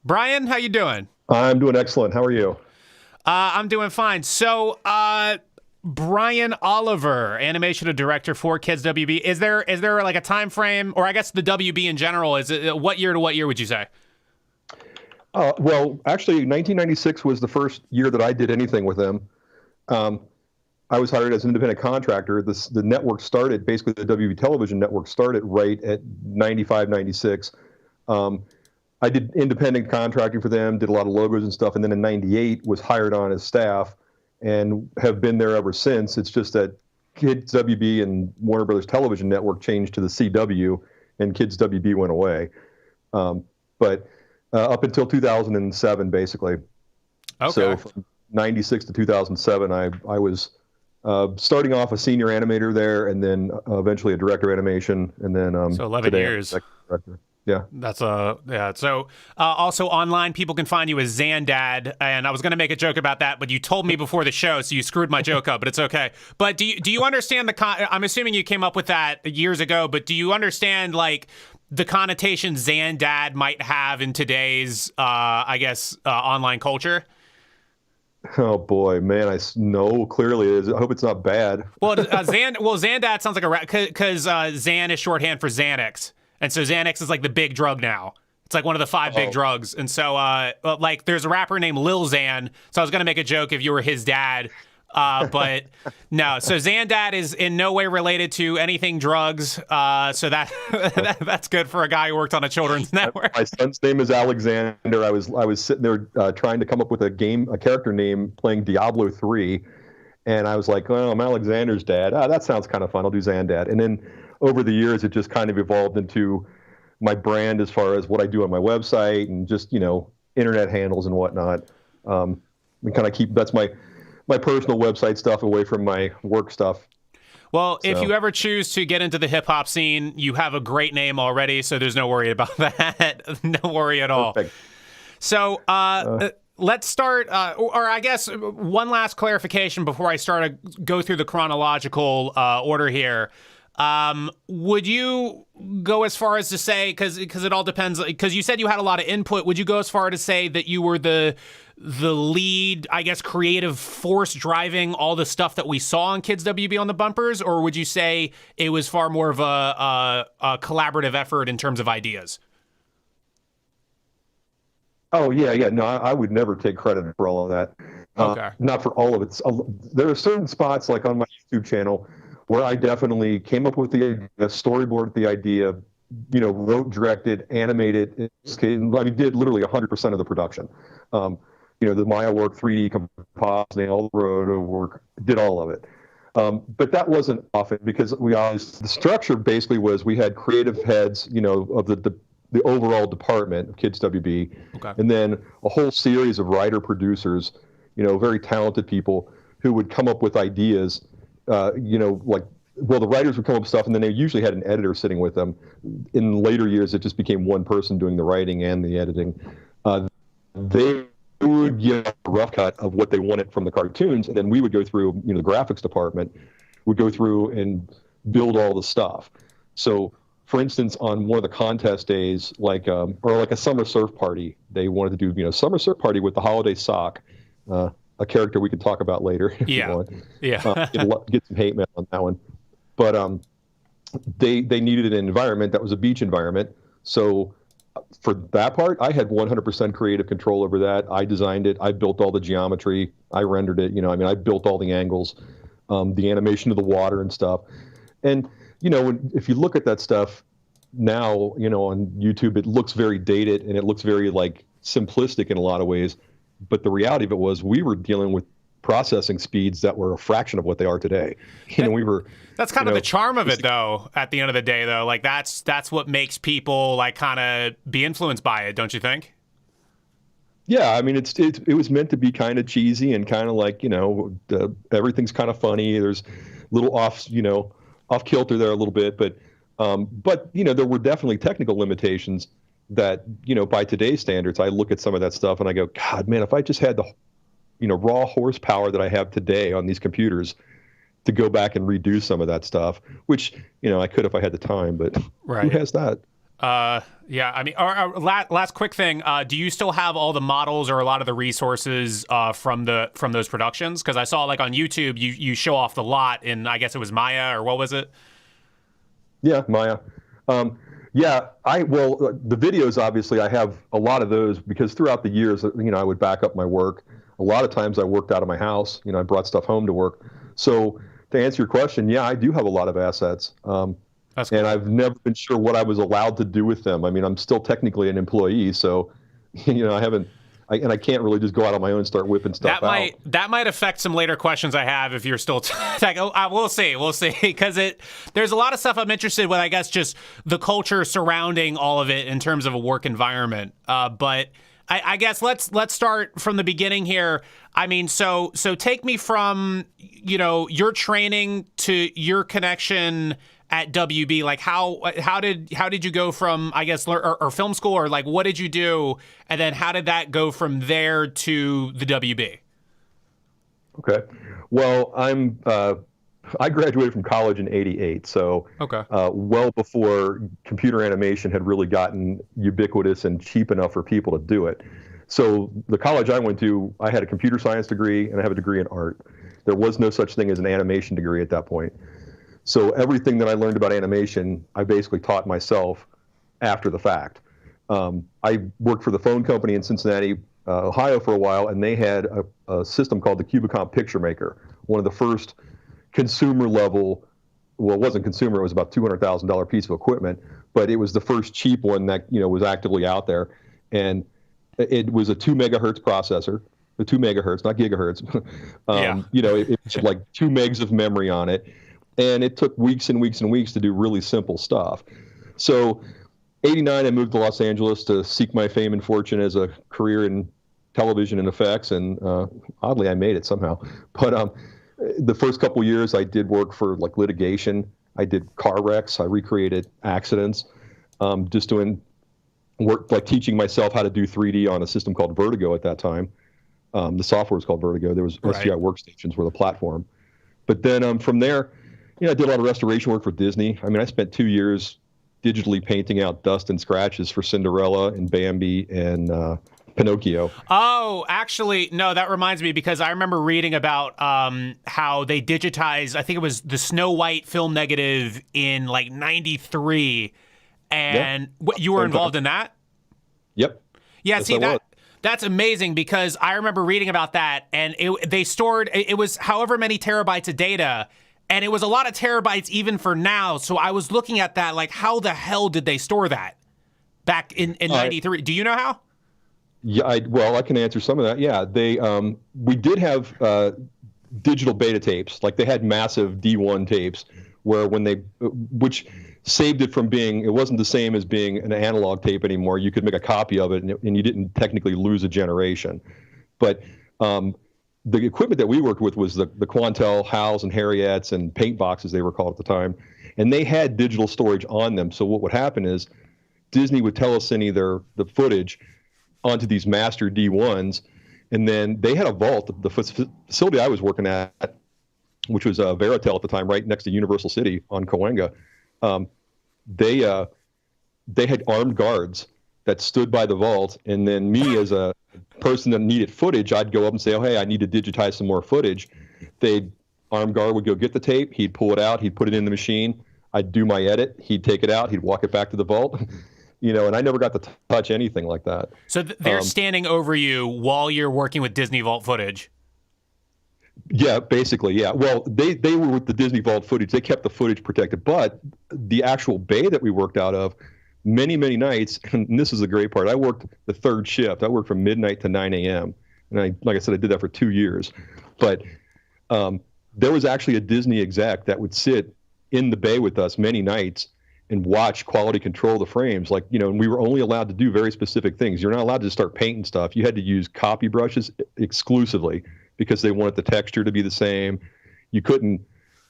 Brian, how you doing? I'm doing excellent. How are you? I'm doing fine. So, Brian Oliver, animation director for Kids WB. Is there like a time frame, or I guess the WB in general? Is it what year to what year would you say? Well, actually, 1996 was the first year that I did anything with them. I was hired as an independent contractor. The network started, basically the WB television network started right at 95, 96. I did independent contracting for them, did a lot of logos and stuff, and then in 98 was hired on as staff and have been there ever since. It's just that Kids WB and Warner Brothers Television Network changed to the CW, and Kids WB went away. But up until 2007, basically. Okay. So from 96 to 2007, I was starting off a senior animator there, and then eventually a director of animation, and then so 11 years. Director. Yeah. That's yeah. So also online, people can find you as Xandad, and I was going to make a joke about that, but you told me before the show, so you screwed my joke up. But it's okay. But do you understand I'm assuming you came up with that years ago, but do you understand like the connotation Xandad might have in today's online culture? Oh boy, man! I know clearly it is. I hope it's not bad. Well, Xandad sounds like because Xan is shorthand for Xanax. And so Xanax is like the big drug now. It's like one of the 5 big drugs. And so, like, there's a rapper named Lil Xan. So I was going to make a joke if you were his dad. But no. So Xandad is in no way related to anything drugs. So that's good for a guy who worked on a children's network. My son's name is Alexander. I was sitting there trying to come up with a character name playing Diablo 3. And I was like, well, I'm Alexander's dad. That sounds kind of fun. I'll do Xandad. And then over the years, it just kind of evolved into my brand as far as what I do on my website and just, internet handles and whatnot. We kind of that's my personal website stuff away from my work stuff. Well, if you ever choose to get into the hip hop scene, you have a great name already, so there's no worry about that. No worry at all. Perfect. So let's start, or I guess one last clarification before I start to go through the chronological order here. Would you go as far as to say, because it all depends, because you said you had a lot of input, would you go as far to say that you were the lead, I guess, creative force driving all the stuff that we saw on Kids WB on the bumpers, or would you say it was far more of a collaborative effort in terms of ideas? Oh, yeah. No, I would never take credit for all of that. Okay. Not for all of it. There are certain spots, like on my YouTube channel, where I definitely came up with the storyboard, the idea, wrote, directed, animated, did literally 100% of the production. The Maya work, 3D compositing, all the roto work, did all of it. But that wasn't often because the structure basically was we had creative heads, of the overall department of Kids WB, okay, and then a whole series of writer-producers, very talented people who would come up with ideas. The writers would come up with stuff, and then they usually had an editor sitting with them. In later years, it just became one person doing the writing and the editing. They would give a rough cut of what they wanted from the cartoons, and then we would go through, the graphics department would go through and build all the stuff. So, for instance, on one of the contest days, like a summer surf party, they wanted to do, summer surf party with the holiday sock. A character we could talk about later. If you want. Yeah. Get some hate mail on that one. But they needed an environment that was a beach environment. So for that part, I had 100% creative control over that. I designed it. I built all the geometry. I rendered it. I built all the angles, the animation of the water and stuff. And, if you look at that stuff now, on YouTube, it looks very dated and it looks very simplistic in a lot of ways. But the reality of it was we were dealing with processing speeds that were a fraction of what they are today. That's kind of the charm of it, though, at the end of the day, though. Like, that's what makes people, kind of be influenced by it, don't you think? Yeah, it was meant to be kind of cheesy and kind of everything's kind of funny. There's little off kilter there a little bit. But there were definitely technical limitations that, by today's standards, I look at some of that stuff and I go, God, man, if I just had the, raw horsepower that I have today on these computers to go back and redo some of that stuff, which, I could if I had the time, but right. Who has that? Yeah, I mean, last quick thing. Do you still have all the models or a lot of the resources from those productions? Because I saw like on YouTube, you show off the lot in, I guess it was Maya, or what was it? Yeah, Maya. Yeah, the videos, obviously, I have a lot of those because throughout the years, I would back up my work. A lot of times I worked out of my house. I brought stuff home to work. So to answer your question, yeah, I do have a lot of assets. That's cool. And I've never been sure what I was allowed to do with them. I mean, I'm still technically an employee, so I can't really just go out on my own and start whipping stuff out. That might affect some later questions I have if you're still we'll see, because there's a lot of stuff I'm interested with, I guess, just the culture surrounding all of it in terms of a work environment. But I guess let's start from the beginning here. I mean, so take me from your training to your connection at WB. Like how did you go from, I guess, or film school, or like what did you do, and then how did that go from there to the WB? Okay, well, I graduated from college in '88, so okay, well before computer animation had really gotten ubiquitous and cheap enough for people to do it. So the college I went to, I had a computer science degree and I have a degree in art. There was no such thing as an animation degree at that point. So everything that I learned about animation, I basically taught myself after the fact. I worked for the phone company in Cincinnati, Ohio for a while, and they had a system called the Cubicom Picture Maker, one of the first consumer level, well, it wasn't consumer, it was about $200,000 piece of equipment, but it was the first cheap one that was actively out there. And it was a 2 megahertz processor, the 2 megahertz, not gigahertz. It had like 2 megs of memory on it. And it took weeks and weeks and weeks to do really simple stuff. So, '89, I moved to Los Angeles to seek my fame and fortune as a career in television and effects, and oddly, I made it somehow. But the first couple years, I did work for like litigation. I did car wrecks. I recreated accidents. Just doing work like teaching myself how to do 3D on a system called Vertigo at that time. The software was called Vertigo. There was SGI workstations were the platform. But then from there, I did a lot of restoration work for Disney. I mean, I spent 2 years digitally painting out dust and scratches for Cinderella and Bambi and Pinocchio. Oh, actually, no, that reminds me, because I remember reading about how they digitized, I think it was the Snow White film negative in like '93, and you were involved in that? Yep. Yeah, yes, see, that's amazing, because I remember reading about that, and they stored, it was however many terabytes of data, and it was a lot of terabytes even for now. So I was looking at that, like, how the hell did they store that back in '93? Do you know how? Yeah, I can answer some of that. Yeah, we did have digital beta tapes. Like they had massive D1 tapes where which saved it from being, it wasn't the same as being an analog tape anymore. You could make a copy of it and you didn't technically lose a generation. But the equipment that we worked with was the Quantel, Hals, and Harriettes, and paint boxes they were called at the time. And they had digital storage on them. So what would happen is Disney would telecine the footage onto these master D1s. And then they had a vault. The facility I was working at, which was Veritel at the time, right next to Universal City on Cahuenga, they had armed guards that stood by the vault. And then me, as a person that needed footage, I'd go up and say, oh, hey, I need to digitize some more footage. Armed guard would go get the tape. He'd pull it out. He'd put it in the machine. I'd do my edit. He'd take it out. He'd walk it back to the vault. And I never got to touch anything like that. So they're standing over you while you're working with Disney Vault footage. Yeah, basically, yeah. Well, they were with the Disney Vault footage. They kept the footage protected. But the actual bay that we worked out of, many, many nights, and this is the great part, I worked the third shift. I worked from midnight to 9 a.m. And like I said, I did that for 2 years. But there was actually a Disney exec that would sit in the bay with us many nights and watch quality control the frames. Like, and we were only allowed to do very specific things. You're not allowed to just start painting stuff. You had to use copy brushes exclusively because they wanted the texture to be the same. You couldn't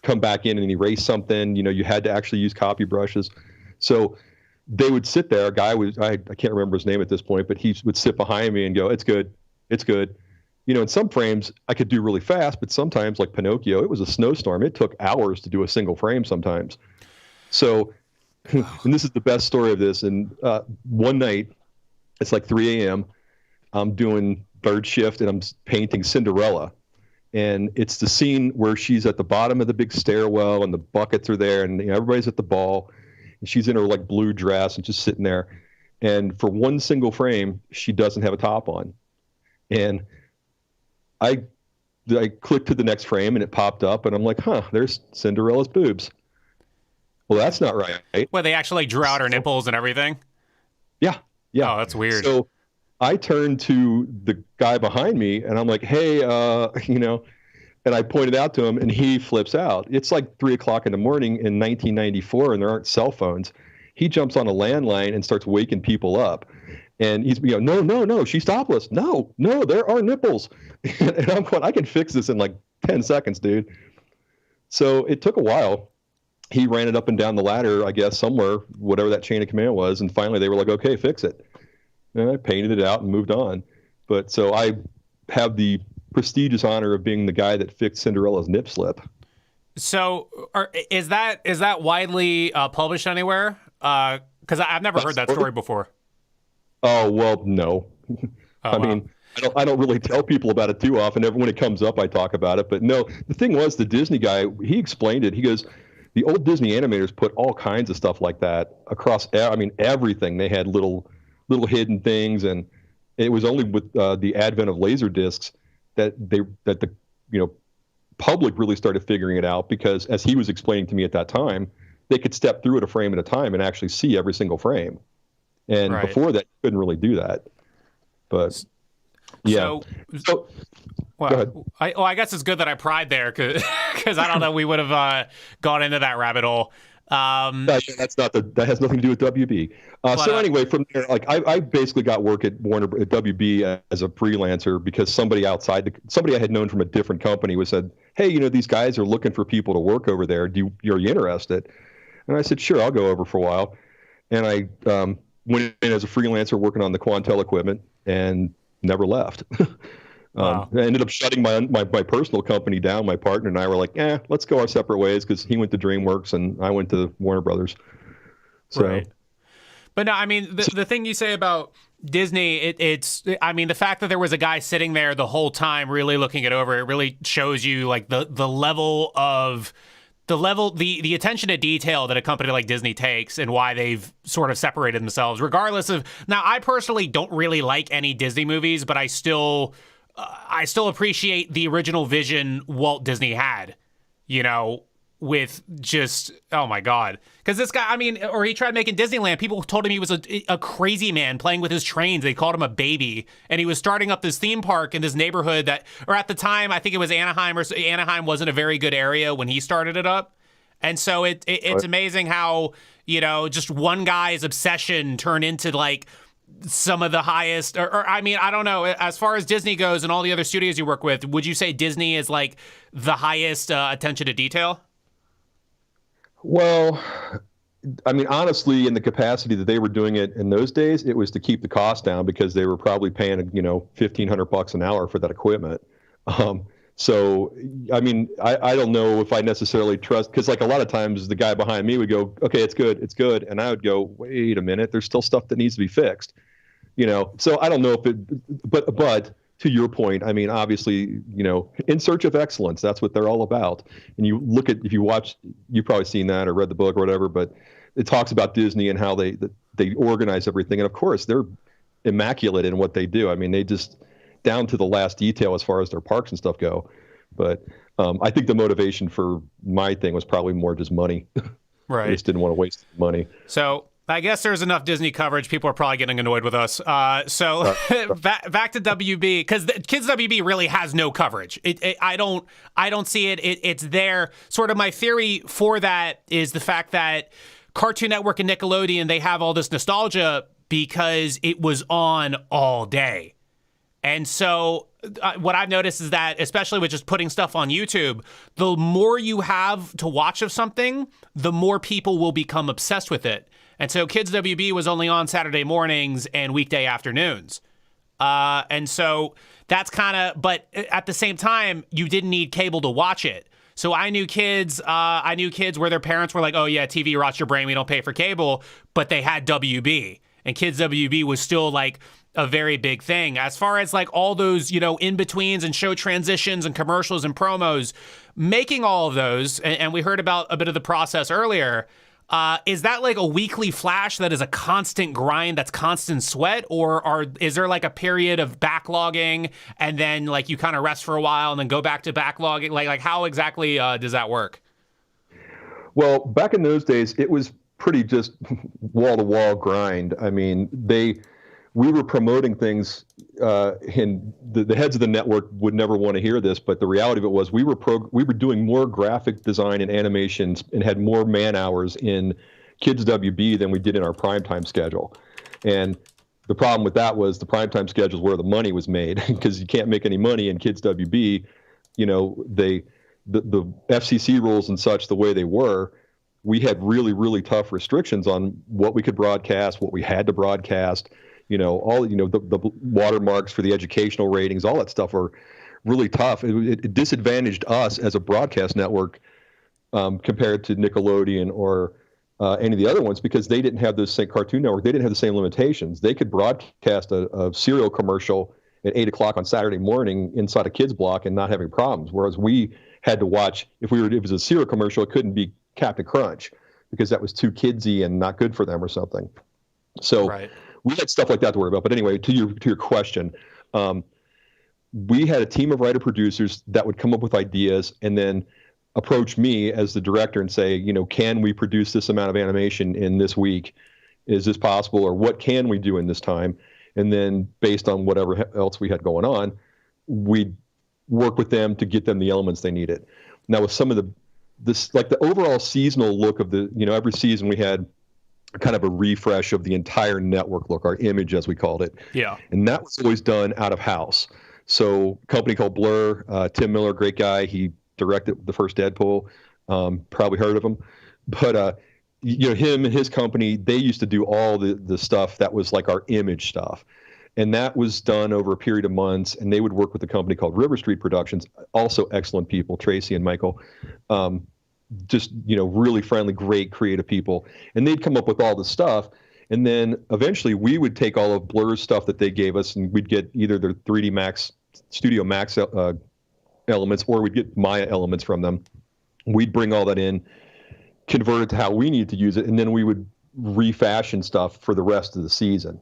come back in and erase something. You had to actually use copy brushes. So they would sit there. A guy I can't remember his name at this point, but he would sit behind me and go, it's good. It's good. In some frames I could do really fast, but sometimes, like Pinocchio, it was a snowstorm. It took hours to do a single frame sometimes. So And this is the best story of this. And one night, it's like 3 a.m. I'm doing third shift and I'm painting Cinderella. And it's the scene where she's at the bottom of the big stairwell and the buckets are there and everybody's at the ball. And she's in her like blue dress and just sitting there. And for one single frame, she doesn't have a top on. And I clicked to the next frame and it popped up and I'm like, there's Cinderella's boobs. Well, that's not right. Well, they actually drew out her nipples and everything? Yeah. Oh, that's weird. So I turned to the guy behind me and I'm like, hey, and I pointed out to him and he flips out. It's like 3:00 in the morning in 1994 and there aren't cell phones. He jumps on a landline and starts waking people up. And he's, no, she's topless. No, there are nipples. And I'm going, I can fix this in like 10 seconds, dude. So it took a while. He ran it up and down the ladder, I guess, somewhere, whatever that chain of command was. And finally they were like, okay, fix it. And I painted it out and moved on. But so I have the prestigious honor of being the guy that fixed Cinderella's nip slip. So is that widely published anywhere? Because I've never heard that story before. Oh, well, no. I mean, I don't really tell people about it too often. When it comes up, I talk about it. But no, the thing was, the Disney guy, he explained it. He goes, the old Disney animators put all kinds of stuff like that across, everything. They had little hidden things. And it was only with the advent of laser discs that the public really started figuring it out, because as he was explaining to me at that time, they could step through it a frame at a time and actually see every single frame. And before that, you couldn't really do that. But yeah. So well, I guess it's good that I pried there because I don't know we would have gone into that rabbit hole. That has nothing to do with WB. So anyway, from there, like I basically got work at WB as a freelancer because somebody I had known from a different company said, hey, these guys are looking for people to work over there. Are you interested? And I said, sure, I'll go over for a while. And I went in as a freelancer working on the Quantel equipment and never left. Wow. I ended up shutting my personal company down. My partner and I were like, let's go our separate ways, because he went to DreamWorks and I went to Warner Brothers. So. Right. But no, I mean, the thing you say about Disney, it's the fact that there was a guy sitting there the whole time really looking it over, it really shows you like the attention to detail that a company like Disney takes and why they've sort of separated themselves, regardless of, now I personally don't really like any Disney movies, but I still appreciate the original vision Walt Disney had, with just, oh my God. Because this guy, or he tried making Disneyland. People told him he was a crazy man playing with his trains. They called him a baby. And he was starting up this theme park in this neighborhood or at the time, I think it was Anaheim, or Anaheim wasn't a very good area when he started it up. And so it's amazing how, just one guy's obsession turned into like some of the highest, I don't know, as far as Disney goes and all the other studios you work with, would you say Disney is like the highest attention to detail? Well, honestly, in the capacity that they were doing it in those days, it was to keep the cost down, because they were probably paying, $1,500 an hour for that equipment. So, I don't know if I necessarily trust, because like a lot of times the guy behind me would go, okay, it's good. And I would go, wait a minute, there's still stuff that needs to be fixed, So I don't know if but to your point, obviously, in search of excellence, that's what they're all about. And you look at, if you watch, you've probably seen that or read the book or whatever, but it talks about Disney and how they organize everything. And of course, they're immaculate in what they do. They just, down to the last detail as far as their parks and stuff go. But I think the motivation for my thing was probably more just money. Right. I just didn't want to waste money. So I guess there's enough Disney coverage. People are probably getting annoyed with us. So back to WB, because Kids WB really has no coverage. I don't see it. It's there. Sort of my theory for that is the fact that Cartoon Network and Nickelodeon, they have all this nostalgia because it was on all day. And so what I've noticed is that, especially with just putting stuff on YouTube, the more you have to watch of something, the more people will become obsessed with it. And so Kids WB was only on Saturday mornings and weekday afternoons. And so that's kind of, but at the same time, you didn't need cable to watch it. So I knew kids where their parents were like, oh yeah, TV rots your brain, we don't pay for cable, but they had WB, and Kids WB was still like a very big thing. As far as like all those, in-betweens and show transitions and commercials and promos, making all of those, and we heard about a bit of the process earlier, is that like a weekly flash that is a constant grind, that's constant sweat, or is there like a period of backlogging and then like you kind of rest for a while and then go back to backlogging? Like how exactly does that work? Well, back in those days, it was pretty just wall-to-wall grind. I mean, we were promoting things, and the heads of the network would never want to hear this, but the reality of it was we were doing more graphic design and animations and had more man hours in Kids WB than we did in our primetime schedule. And the problem with that was the primetime schedule is where the money was made, because you can't make any money in Kids WB. The FCC rules and such, the way they were, we had really, really tough restrictions on what we could broadcast, what we had to broadcast. The watermarks for the educational ratings, all that stuff are really tough. It disadvantaged us as a broadcast network compared to Nickelodeon or any of the other ones, because they didn't have those same Cartoon Network. They didn't have the same limitations. They could broadcast a cereal commercial at 8 o'clock on Saturday morning inside a kids block and not having problems. Whereas we had to watch, if it was a cereal commercial, it couldn't be Captain Crunch because that was too kidsy and not good for them or something. So. Right. We had stuff like that to worry about. But anyway, to your question, we had a team of writer-producers that would come up with ideas and then approach me as the director and say, can we produce this amount of animation in this week? Is this possible? Or what can we do in this time? And then based on whatever else we had going on, we'd work with them to get them the elements they needed. Now, with some of the overall seasonal look of every season we had kind of a refresh of the entire network look, our image as we called it. Yeah. And that was always done out of house. So a company called Blur, Tim Miller, great guy. He directed the first Deadpool. Probably heard of him. But him and his company, they used to do all the stuff that was like our image stuff. And that was done over a period of months, and they would work with a company called River Street Productions, also excellent people, Tracy and Michael. Just really friendly, great creative people, and they'd come up with all the stuff, and then eventually we would take all of Blur's stuff that they gave us, and we'd get either their 3D Max, Studio Max elements, or we'd get Maya elements from them. We'd bring all that in, convert it to how we need to use it, and then we would refashion stuff for the rest of the season.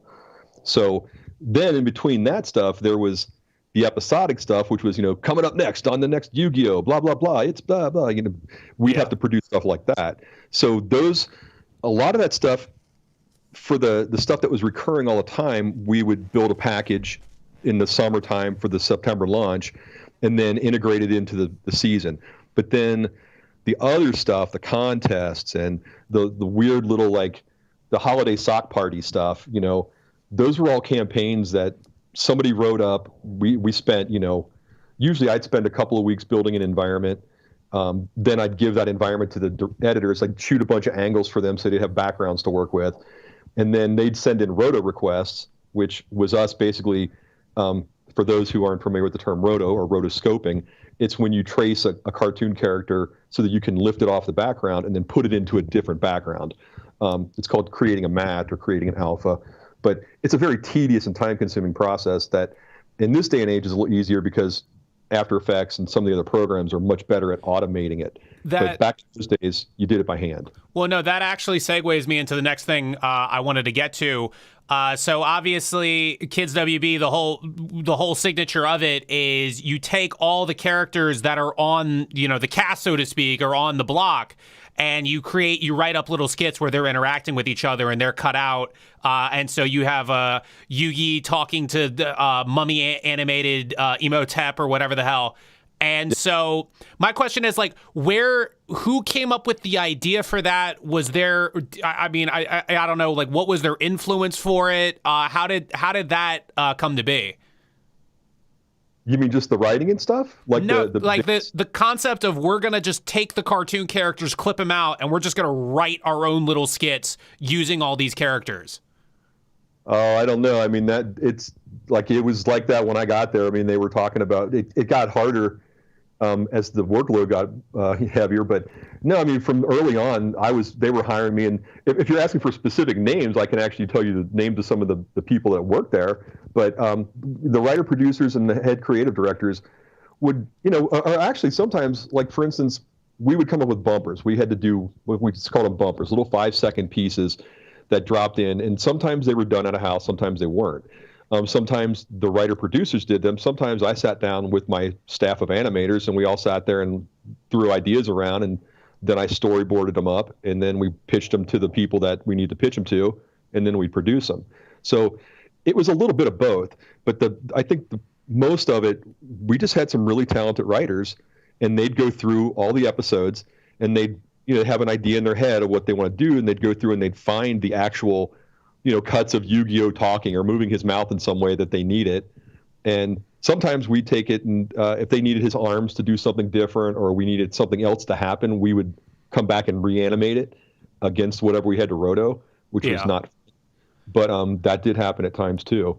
So then in between that stuff, there was the episodic stuff, which was, coming up next on the next Yu-Gi-Oh, blah, blah, blah. It's blah, blah. We'd have to produce stuff like that. So a lot of that stuff, for the stuff that was recurring all the time, we would build a package in the summertime for the September launch and then integrate it into the season. But then the other stuff, the contests and the weird little, like the holiday sock party stuff, those were all campaigns that somebody wrote up. We spent, usually I'd spend a couple of weeks building an environment. Then I'd give that environment to the editors. I'd shoot a bunch of angles for them so they'd have backgrounds to work with. And then they'd send in roto requests, which was us basically, for those who aren't familiar with the term roto or rotoscoping, it's when you trace a cartoon character so that you can lift it off the background and then put it into a different background. It's called creating a mat or creating an alpha. But it's a very tedious and time-consuming process that in this day and age is a little easier because After Effects and some of the other programs are much better at automating it. But back in those days, you did it by hand. Well, no, that actually segues me into the next thing I wanted to get to. So obviously, Kids WB, the whole signature of it is you take all the characters that are on, the cast, so to speak, or on the block, and you write up little skits where they're interacting with each other and they're cut out. And so you have Yugi talking to the mummy animated Emotep or whatever the hell. And so my question is, like, who came up with the idea for that? Was there, I don't know, like, what was their influence for it? How did that come to be? You mean just the writing and stuff? Like no, the concept of we're going to just take the cartoon characters, clip them out, and we're just going to write our own little skits using all these characters. Oh, I don't know. I mean, it was like that when I got there. I mean, they were talking about it got harder as the workload got heavier. But no, I mean, from early on, they were hiring me. And if you're asking for specific names, I can actually tell you the names of some of the people that work there. But the writer producers and the head creative directors would, or actually sometimes, like for instance, we would come up with bumpers. We had to do what we call them bumpers, little 5-second pieces that dropped in. And sometimes they were done at a house, sometimes they weren't. Sometimes the writer producers did them. Sometimes I sat down with my staff of animators and we all sat there and threw ideas around, and then I storyboarded them up, and then we pitched them to the people that we need to pitch them to, and then we produce them. So it was a little bit of both, but I think most of it, we just had some really talented writers, and they'd go through all the episodes and they'd have an idea in their head of what they want to do, and they'd go through and they'd find the actual cuts of Yu-Gi-Oh talking or moving his mouth in some way that they need it. And sometimes we'd take it and if they needed his arms to do something different or we needed something else to happen, we would come back and reanimate it against whatever we had to roto, which was not. But that did happen at times too.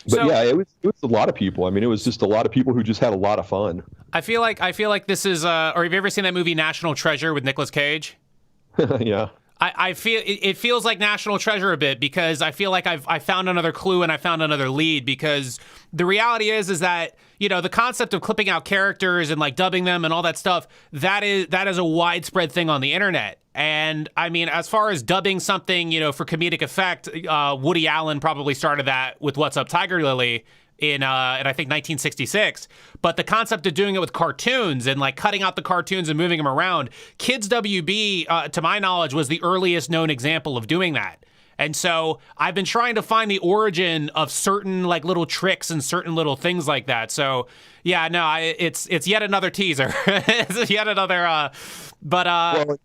But it was a lot of people. I mean, it was just a lot of people who just had a lot of fun. I feel like this is or have you ever seen that movie National Treasure with Nicolas Cage? Yeah. I feel it feels like National Treasure a bit, because I feel like I found another clue and I found another lead, because the reality is that, the concept of clipping out characters and like dubbing them and all that stuff, that is a widespread thing on the internet. And I mean, as far as dubbing something, for comedic effect, Woody Allen probably started that with What's Up, Tiger Lily in I think 1966. But the concept of doing it with cartoons and like cutting out the cartoons and moving them around, Kids WB, to my knowledge, was the earliest known example of doing that. And so I've been trying to find the origin of certain like little tricks and certain little things like that. So yeah, no, it's yet another teaser. It's yet another. Well,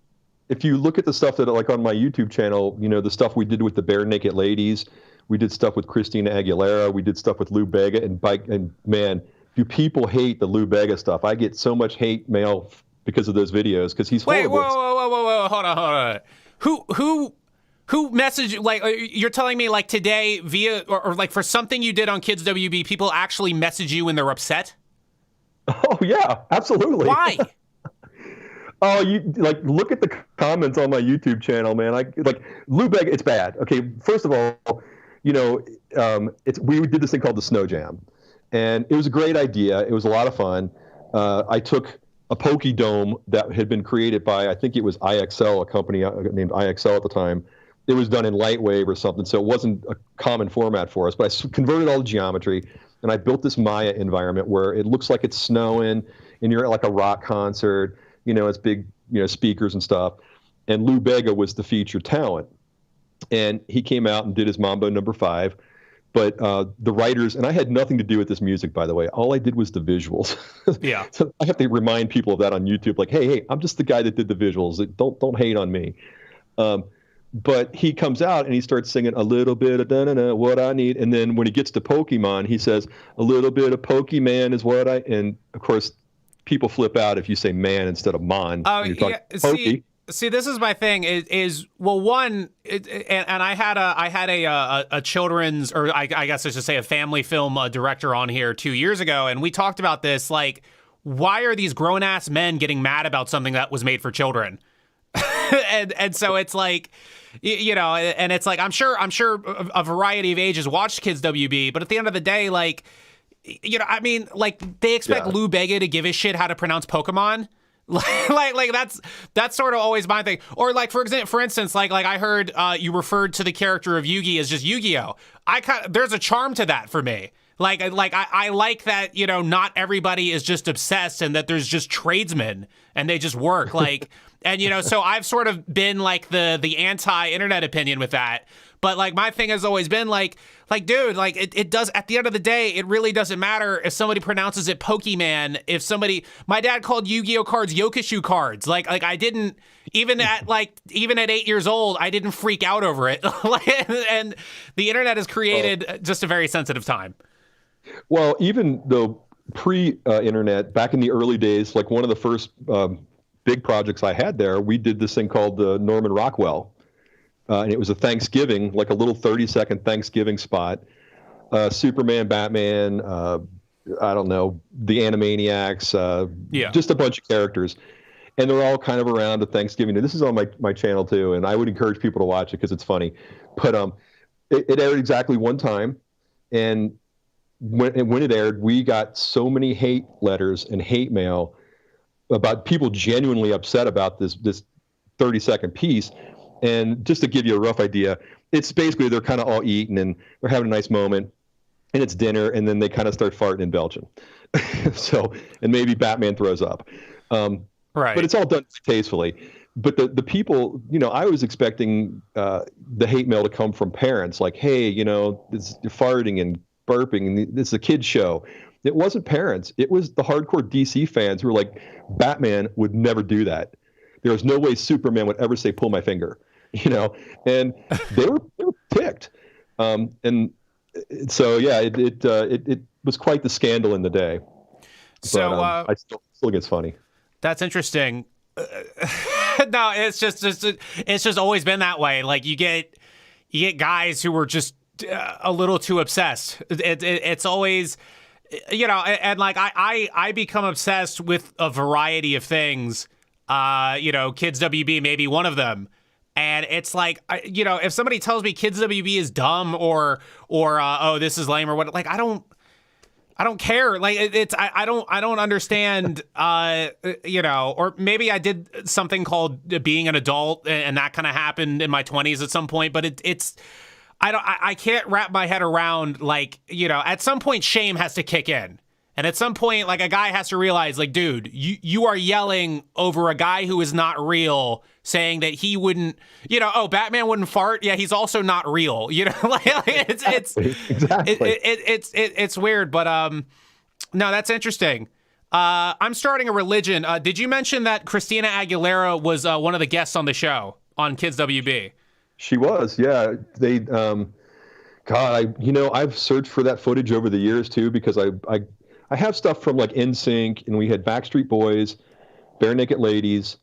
if you look at the stuff that like on my YouTube channel, the stuff we did with the Bare Naked Ladies. We did stuff with Christina Aguilera. We did stuff with Lou Bega, and man, do people hate the Lou Bega stuff? I get so much hate mail because of those videos, because he's horrible. Wait, whoa, hold on. Who messaged, like, you're telling me like today via, or like for something you did on Kids WB, people actually message you when they're upset? Oh yeah, absolutely. Why? Oh, you like look at the comments on my YouTube channel, man. Like Lou Bega, it's bad. Okay, first of all, we did this thing called the Snow Jam, and it was a great idea. It was a lot of fun. I took a Pokey Dome that had been created by, I think it was IXL, a company named IXL at the time. It was done in Lightwave or something, so it wasn't a common format for us. But I converted all the geometry, and I built this Maya environment where it looks like it's snowing, and you're at like a rock concert. It's big, speakers and stuff. And Lou Bega was the featured talent. And he came out and did his Mambo No. 5. But the writers, and I had nothing to do with this music, by the way. All I did was the visuals. Yeah. So I have to remind people of that on YouTube. Like, hey, I'm just the guy that did the visuals. Don't hate on me. But he comes out and he starts singing a little bit of da-na-na, what I need. And then when he gets to Pokemon, he says, a little bit of Pokemon is what I... And, of course, people flip out if you say man instead of mon. Oh, yeah. See, this is my thing. Well, one, and I had a children's, or I guess I should say a family film director on here 2 years ago, and we talked about this. Like, why are these grown ass men getting mad about something that was made for children? and so it's like, and it's like I'm sure a variety of ages watched Kids WB, but at the end of the day, like, I mean, like they expect Lou Bega to give a shit how to pronounce Pokemon. like that's sort of always my thing. Or like for instance, like I heard you referred to the character of Yugi as just Yu-Gi-Oh. There's a charm to that for me. Like I like that, not everybody is just obsessed and that there's just tradesmen and they just work like, and so I've sort of been like the anti-internet opinion with that. But like my thing has always been like dude, like it does, at the end of the day, it really doesn't matter if somebody pronounces it Pokemon. My dad called Yu-Gi-Oh cards Yokishu cards. Like I didn't, even at 8 years old, I didn't freak out over it. And the internet has created just a very sensitive time. Well, even though pre-internet, back in the early days, like one of the first big projects I had there, we did this thing called Norman Rockwell. And it was a Thanksgiving, like a little 30-second Thanksgiving spot. Superman, Batman, I don't know, the Animaniacs, Yeah. just a bunch of characters. And they're all kind of around at Thanksgiving. And this is on my channel too, and I would encourage people to watch it because it's funny. But it aired exactly one time, and when it aired, we got so many hate letters and hate mail about people genuinely upset about this 30-second piece. And just to give you a rough idea, it's basically they're kind of all eating and they're having a nice moment, and it's dinner, and then they kind of start farting in Belgian. So, and maybe Batman throws up. Right. But it's all done tastefully. But the people, I was expecting the hate mail to come from parents, like, hey, this farting and burping, and this is a kid's show. It wasn't parents. It was the hardcore DC fans who were like, Batman would never do that. There was no way Superman would ever say, pull my finger, and they were ticked. And so, yeah, it was quite the scandal in the day. So but, I still think it's funny. That's interesting. No, it's just always been that way. Like you get guys who were just a little too obsessed. It's always, and like I become obsessed with a variety of things. Kids WB may be one of them. And it's like, if somebody tells me Kids WB is dumb or oh, this is lame or what, like I don't care. Like I don't understand. Or maybe I did something called being an adult, and that kind of happened in my 20s at some point. But I can't wrap my head around, like, at some point shame has to kick in, and at some point, like, a guy has to realize, like, dude, you are yelling over a guy who is not real, saying that he wouldn't, oh, Batman wouldn't fart. Yeah, he's also not real. Like it's exactly. It's weird, but no, that's interesting. I'm starting a religion. Did you mention that Christina Aguilera was one of the guests on the show on Kids WB? She was, yeah. They, God, I've searched for that footage over the years too, because I have stuff from like NSYNC, and we had Backstreet Boys, Bare Naked Ladies.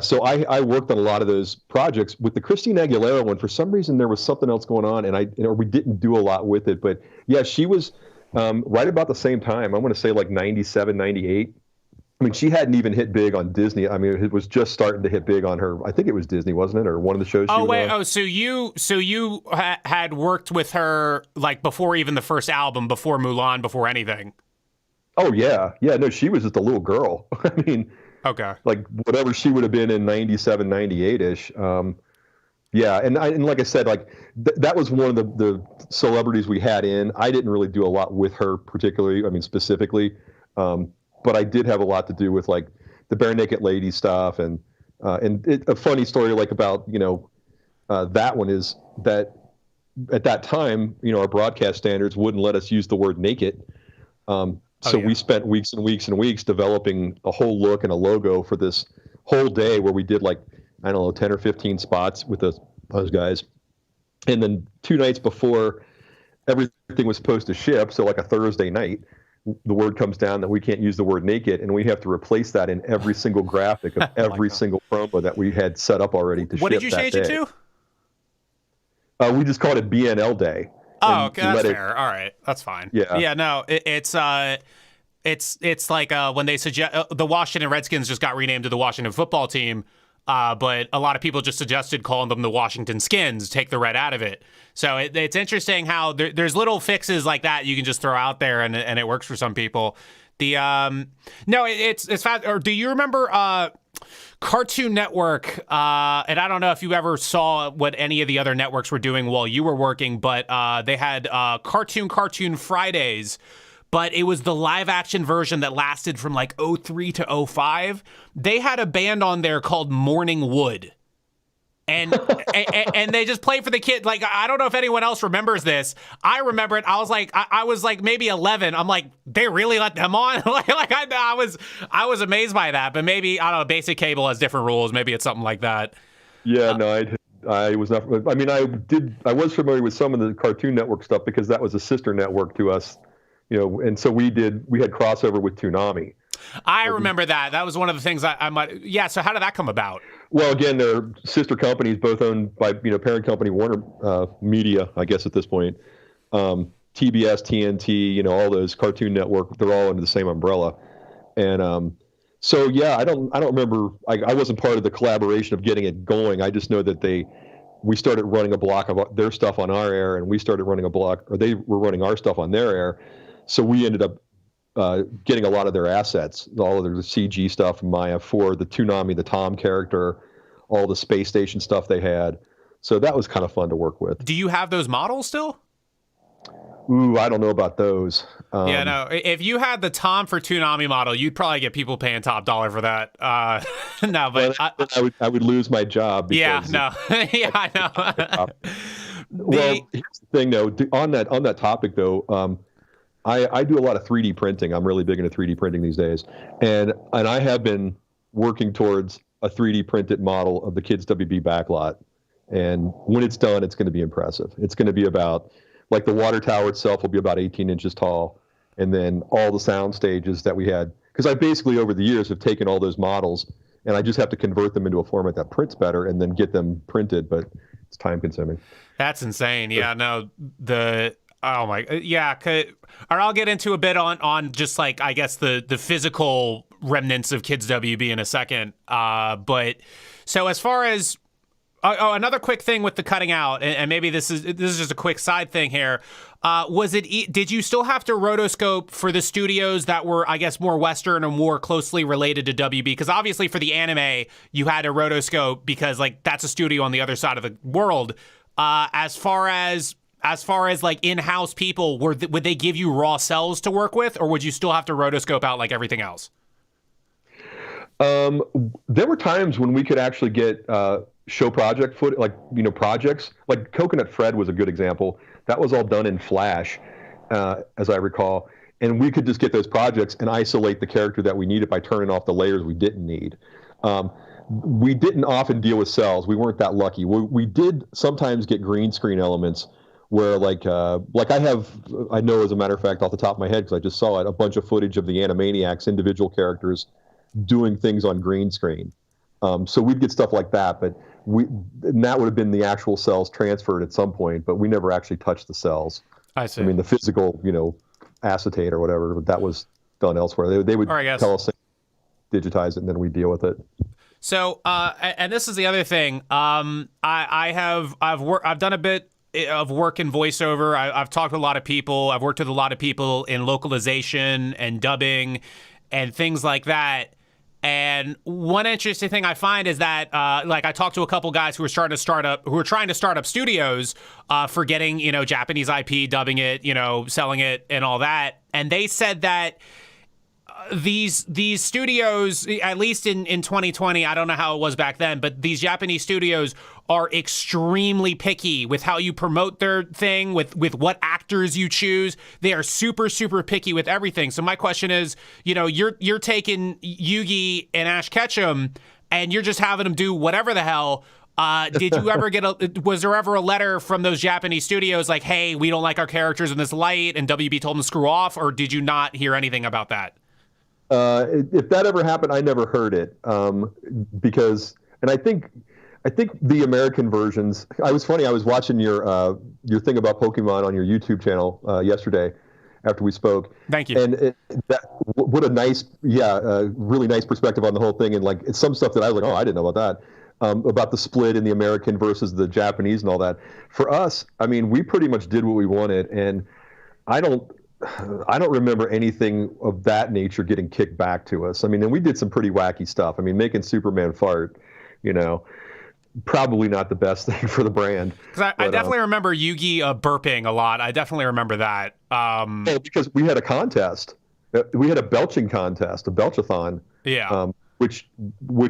So I worked on a lot of those projects. With the Christina Aguilera one, for some reason there was something else going on, and we didn't do a lot with it. But yeah, she was right about the same time. I want to say like 97, 98. I mean, she hadn't even hit big on Disney. I mean, it was just starting to hit big on her. I think it was Disney, wasn't it, or one of the shows? Oh wait, so you had worked with her like before even the first album, before Mulan, before anything. Oh yeah. No, she was just a little girl. I mean, okay, like whatever she would have been in 97, 98-ish. Yeah, and like I said, like that was one of the celebrities we had in. I didn't really do a lot with her particularly. I mean, specifically. But I did have a lot to do with like the Bare Naked Lady stuff, and a funny story like about that one is that at that time our broadcast standards wouldn't let us use the word naked, so we spent weeks and weeks and weeks developing a whole look and a logo for this whole day where we did like 10 or 15 spots with those guys, and then 2 nights before everything was supposed to ship, so like a Thursday night, the word comes down that we can't use the word naked, and we have to replace that in every single graphic of every single promo that we had set up already to ship that day. What did you change it to? We just called it BNL Day. Oh, okay, that's fair. All right, that's fine. Yeah. No, it's like when they suggest the Washington Redskins just got renamed to the Washington Football Team. But a lot of people just suggested calling them the Washington Skins, take the red out of it. So it's interesting how there's little fixes like that you can just throw out there, and it works for some people. It's fast. Or do you remember Cartoon Network? And I don't know if you ever saw what any of the other networks were doing while you were working, but they had Cartoon Fridays. But it was the live action version that lasted from like 03 to 05. They had a band on there called Morning Wood. And they just played for the kid. Like, I don't know if anyone else remembers this. I remember it. I was like maybe 11. I'm like, they really let them on? I was amazed by that. But maybe, I don't know, basic cable has different rules. Maybe it's something like that. Yeah, no, I was not. I mean, I was familiar with some of the Cartoon Network stuff because that was a sister network to us. And so we had crossover with Toonami. I remember that. That was one of the things I might. Yeah. So how did that come about? Well, again, they're sister companies, both owned by parent company Warner Media, I guess at this point. TBS, TNT, all those Cartoon Network, they're all under the same umbrella. And so yeah, I don't remember. I wasn't part of the collaboration of getting it going. I just know that we started running a block of their stuff on our air, and we started running a block, or they were running our stuff on their air. So we ended up getting a lot of their assets, all of their CG stuff, Maya, for the Toonami, the Tom character, all the space station stuff they had. So that was kind of fun to work with. Do you have those models still? Ooh, I don't know about those. Yeah, no. If you had the Tom for Toonami model, you'd probably get people paying top dollar for that. No, but I would lose my job. Yeah, no. Yeah, I know. Well, here's the thing, though. On that topic, though, I do a lot of 3D printing. I'm really big into 3D printing these days, and I have been working towards a 3D printed model of the Kids WB backlot. And when it's done, it's going to be impressive. It's going to be about, like, the water tower itself will be about 18 inches tall, and then all the sound stages that we had. Because I basically, over the years, have taken all those models, and I just have to convert them into a format that prints better and then get them printed, but it's time-consuming. That's insane. Yeah, no, oh my, yeah. Or I'll get into a bit on just, like, I guess the physical remnants of Kids WB in a second. But so as far as another quick thing with the cutting out, and maybe this is just a quick side thing here. Did you still have to rotoscope for the studios that were, I guess, more Western or more closely related to WB? Because obviously for the anime, you had to rotoscope because, like, that's a studio on the other side of the world. As far as like in-house people, would they give you raw cells to work with, or would you still have to rotoscope out like everything else? There were times when we could actually get show project footage, like, projects. Like Coconut Fred was a good example. That was all done in Flash, as I recall. And we could just get those projects and isolate the character that we needed by turning off the layers we didn't need. We didn't often deal with cells. We weren't that lucky. We did sometimes get green screen elements where, like I know, as a matter of fact, off the top of my head, because I just saw it, a bunch of footage of the Animaniacs individual characters doing things on green screen. So we'd get stuff like that, and that would have been the actual cells transferred at some point, but we never actually touched the cells. I see. I mean, the physical, acetate or whatever, that was done elsewhere. They would tell us to digitize it, and then we deal with it. So, and this is the other thing. I've done a bit of work in voiceover. I've talked to a lot of people. I've worked with a lot of people in localization and dubbing and things like that. And one interesting thing I find is that, like, I talked to a couple guys who were trying to start up studios for getting, Japanese IP, dubbing it, selling it and all that. And they said that these studios, at least in 2020, I don't know how it was back then, but these Japanese studios are extremely picky with how you promote their thing, with what actors you choose. They are super, super picky with everything. So my question is, you're taking Yugi and Ash Ketchum and you're just having them do whatever the hell. Did you ever was there ever a letter from those Japanese studios like, hey, we don't like our characters in this light, and WB told them to screw off, or did you not hear anything about that? If that ever happened, I never heard it, because, and I think the American versions. I was watching your thing about Pokemon on your YouTube channel yesterday after we spoke. Thank you. And what a nice, really nice perspective on the whole thing. And, like, it's some stuff that I was like, oh, I didn't know about that, about the split in the American versus the Japanese and all that. For us, I mean, we pretty much did what we wanted, and I don't remember anything of that nature getting kicked back to us. I mean, and we did some pretty wacky stuff. I mean, making Superman fart, probably not the best thing for the brand. Because I definitely remember Yugi burping a lot. I definitely remember that. Because we had a contest. We had a belching contest, a belchathon. Yeah. Which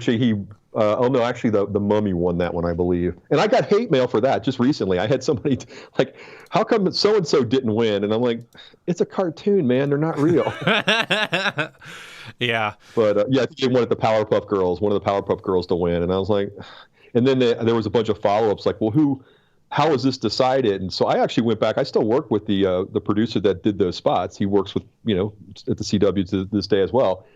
he, actually the Mummy won that one, I believe. And I got hate mail for that just recently. I had somebody like, how come so-and-so didn't win? And I'm like, it's a cartoon, man. They're not real. Yeah. But I think they wanted the Powerpuff Girls, one of the Powerpuff Girls to win. And I was like, and then there was a bunch of follow-ups like, well, how is this decided? And so I actually went back. I still work with the producer that did those spots. He works with, at the CW to this day as well.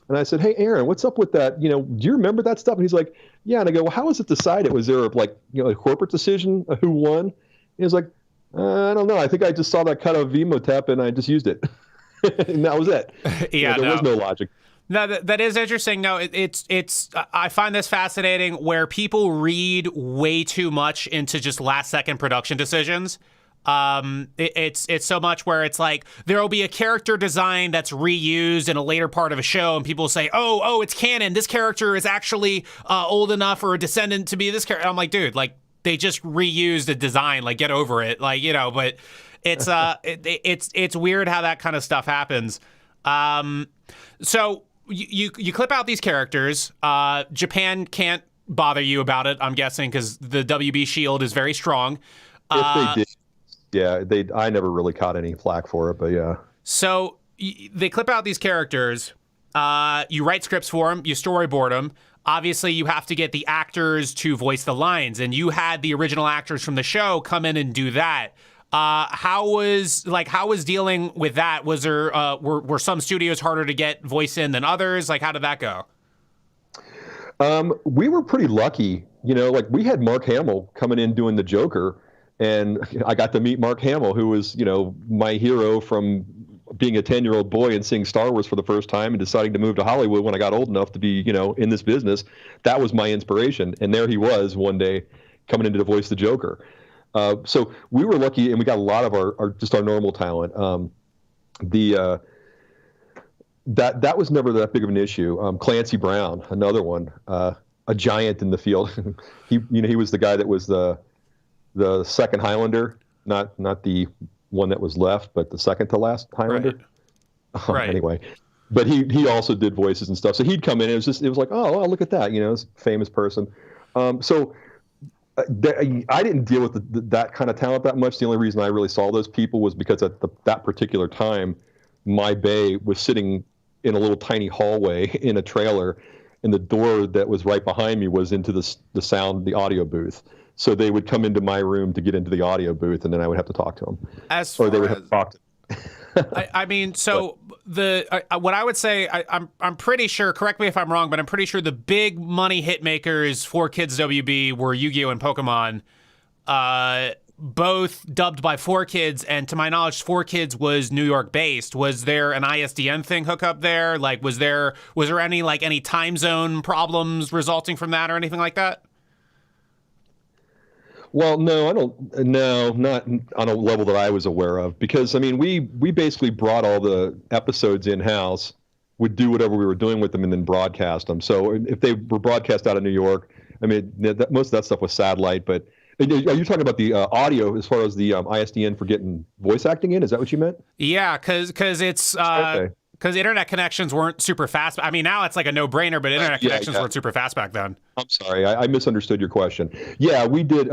And I said, hey, Aaron, what's up with that? Do you remember that stuff? And he's like, yeah. And I go, well, how was it decided? Was there a corporate decision of who won? And he was like, I don't know. I think I just saw that cut of Emotep and I just used it. And that was it. Yeah, there was no logic. No, that is interesting. No, it's. I find this fascinating where people read way too much into just last second production decisions. It's so much where it's like there will be a character design that's reused in a later part of a show, and people say, "Oh, it's canon. This character is actually old enough or a descendant to be this character." I'm like, dude, like they just reused a design. Like, get over it. Like, but it's it's weird how that kind of stuff happens. So. You clip out these characters. Japan can't bother you about it, I'm guessing, because the WB shield is very strong. If they did, I never really caught any flack for it, but yeah. So they clip out these characters. You write scripts for them. You storyboard them. Obviously, you have to get the actors to voice the lines, and you had the original actors from the show come in and do that. How was dealing with that? Was there were some studios harder to get voice in than others? Like, how did that go? We were pretty lucky, like we had Mark Hamill coming in doing the Joker, and I got to meet Mark Hamill, who was, my hero from being a 10-year-old boy and seeing Star Wars for the first time and deciding to move to Hollywood when I got old enough to be, in this business. That was my inspiration. And there he was one day coming in to voice the Joker. So we were lucky, and we got a lot of our normal talent. That was never that big of an issue. Clancy Brown, another one, a giant in the field. he was the guy that was the second Highlander, not the one that was left, but the second to last Highlander. Right. Anyway, but he also did voices and stuff. So he'd come in. It was like, oh, look at that, this famous person. I didn't deal with that kind of talent that much. The only reason I really saw those people was because at that particular time, my bay was sitting in a little tiny hallway in a trailer, and the door that was right behind me was into the audio booth. So they would come into my room to get into the audio booth, and then I would have to talk to them. Or they would have to talk to I mean, so what I would say, I'm pretty sure, correct me if I'm wrong, but I'm pretty sure the big money hit makers for Kids WB were Yu-Gi-Oh! And Pokemon, both dubbed by 4Kids, and to my knowledge, 4Kids was New York based. Was there an ISDN thing hookup there? Like, was there any time zone problems resulting from that or anything like that? Well, no, I don't. No, not on a level that I was aware of. Because we basically brought all the episodes in house, would do whatever we were doing with them, and then broadcast them. So if they were broadcast out of New York, most of that stuff was satellite. But are you talking about the audio as far as the ISDN for getting voice acting in? Is that what you meant? Yeah, because it's. Okay. Because internet connections weren't super fast. Now it's like a no-brainer, but internet connections weren't super fast back then. I'm sorry. I misunderstood your question. Yeah, we did.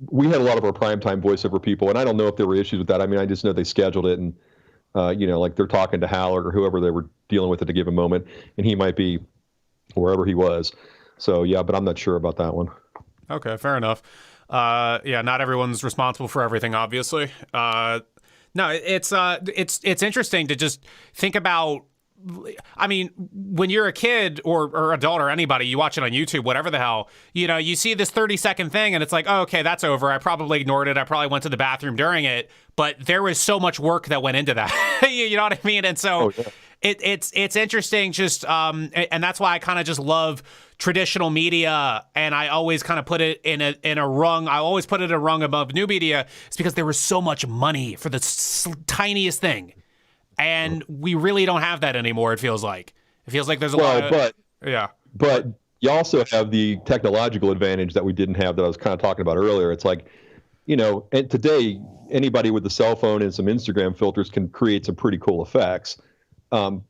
We had a lot of our primetime voiceover people, and I don't know if there were issues with that. I just know they scheduled it, and, like they're talking to Hal or whoever they were dealing with at a given moment, and he might be wherever he was. So, yeah, but I'm not sure about that one. Okay, fair enough. Not everyone's responsible for everything, obviously. No, it's interesting to just think about. When you're a kid or adult or anybody, you watch it on YouTube, whatever the hell, you see this 30-second thing and it's like, oh, okay, that's over. I probably ignored it. I probably went to the bathroom during it, but there was so much work that went into that. You know what I mean? And so it's interesting just, and that's why I kind of just love traditional media, and I always kind of put it in a rung. I always put it a rung above new media. It's because there was so much money for the tiniest thing, and we really don't have that anymore. It feels like there's a lot of But you also have the technological advantage that we didn't have that I was kind of talking about earlier. It's like, and today anybody with a cell phone and some Instagram filters can create some pretty cool effects, but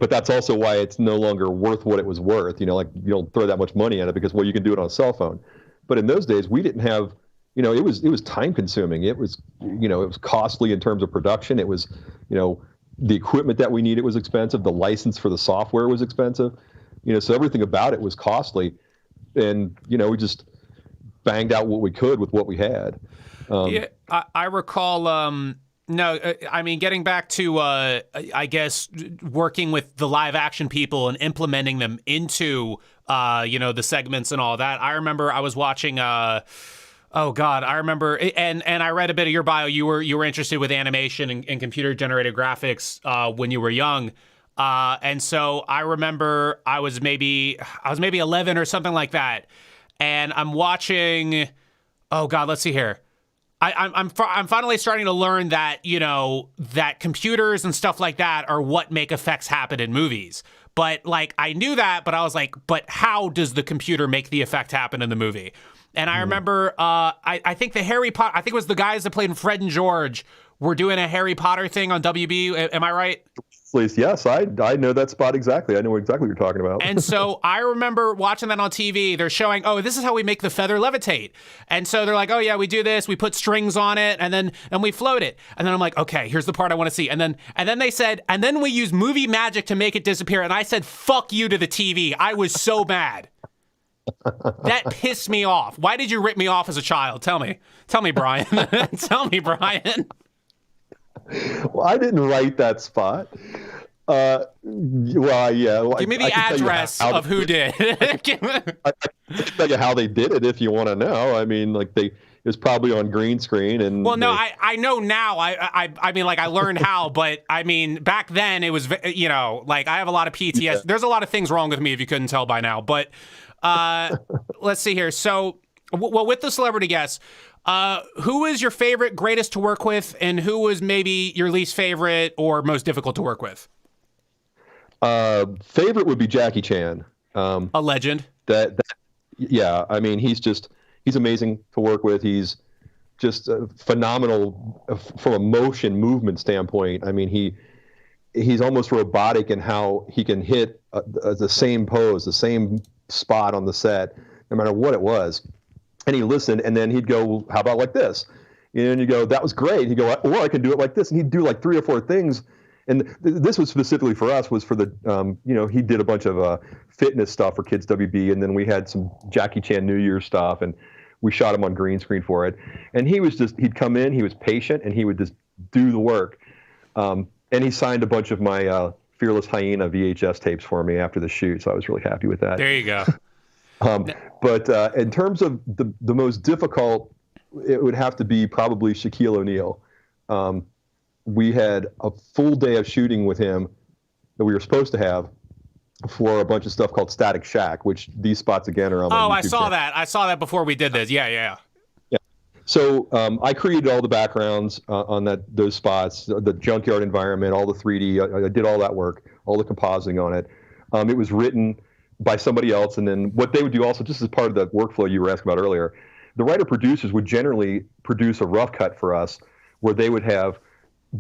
that's also why it's no longer worth what it was worth. Like you don't throw that much money at it because you can do it on a cell phone. But in those days, we didn't have, it was time consuming. It was, it was costly in terms of production. It was, the equipment that we needed was expensive. The license for the software was expensive. So everything about it was costly, and we just banged out what we could with what we had. I recall. No, getting back to, I guess, working with the live action people and implementing them into, the segments and all that. I remember I was watching, Oh God, I remember, and I read a bit of your bio. You were interested with animation and computer generated graphics when you were young, and so I remember I was maybe 11 or something like that, and I'm watching. Oh God, let's see here. I'm finally starting to learn that, that computers and stuff like that are what make effects happen in movies. But like, I knew that, but I was like, but how does the computer make the effect happen in the movie? And I remember, I think the Harry Potter, I think it was the guys that played in Fred and George were doing a Harry Potter thing on WB. Am I right? Please, yes, I know that spot exactly. I know exactly what you're talking about. And so I remember watching that on TV. They're showing, oh, this is how we make the feather levitate. And so they're like, oh yeah, we do this. We put strings on it, and we float it. And then I'm like, okay, here's the part I want to see. And then they said, and then we use movie magic to make it disappear. And I said, fuck you to the TV. I was so mad. That pissed me off. Why did you rip me off as a child? Tell me, Brian. Tell me, Brian. Well, I didn't write that spot. Well, yeah. Well, give me the address of who did. I can tell you how they did it if you want to know. I mean, like it was probably on green screen and. Well, no, I know now. I mean, like I learned how, but I mean, back then it was, like I have a lot of PTSD. Yeah. There's a lot of things wrong with me if you couldn't tell by now. But let's see here. So, well, with the celebrity guests. Who was your favorite, greatest to work with, and who was maybe your least favorite or most difficult to work with? Favorite would be Jackie Chan. A legend. Yeah. I mean, he's amazing to work with. He's just phenomenal from a motion movement standpoint. I mean, he's almost robotic in how he can hit the same pose, the same spot on the set, no matter what it was. And he listened, and then he'd go, well, how about like this? And you go, that was great. He'd go, or I can do it like this. And he'd do like 3 or 4 things. And this was specifically for us, was for the, he did a bunch of fitness stuff for Kids WB. And then we had some Jackie Chan New Year's stuff, and we shot him on green screen for it. And he'd come in, he was patient, and he would just do the work. And he signed a bunch of my Fearless Hyena VHS tapes for me after the shoot. So I was really happy with that. There you go. But in terms of the most difficult, it would have to be probably Shaquille O'Neal. We had a full day of shooting with him that we were supposed to have for a bunch of stuff called Static Shaq, which these spots again are on my YouTube I saw channel. that. I saw that before we did this. Yeah. So I created all the backgrounds on those spots, the junkyard environment, all the 3D. I did all that work, all the compositing on it. It was written by somebody else, and then what they would do also, just as part of the workflow you were asking about earlier, the writer-producers would generally produce a rough cut for us where they would have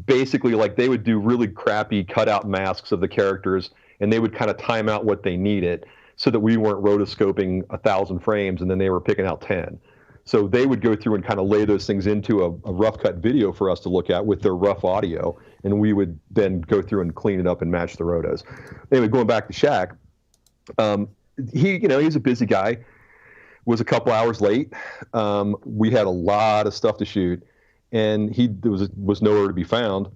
basically, like, they would do really crappy cutout masks of the characters, and they would kind of time out what they needed so that we weren't rotoscoping 1,000 frames and then they were picking out 10. So they would go through and kind of lay those things into a rough cut video for us to look at with their rough audio, and we would then go through and clean it up and match the rotos. Anyway, going back to Shaq, he's a busy guy, was a couple hours late. We had a lot of stuff to shoot, and he was nowhere to be found.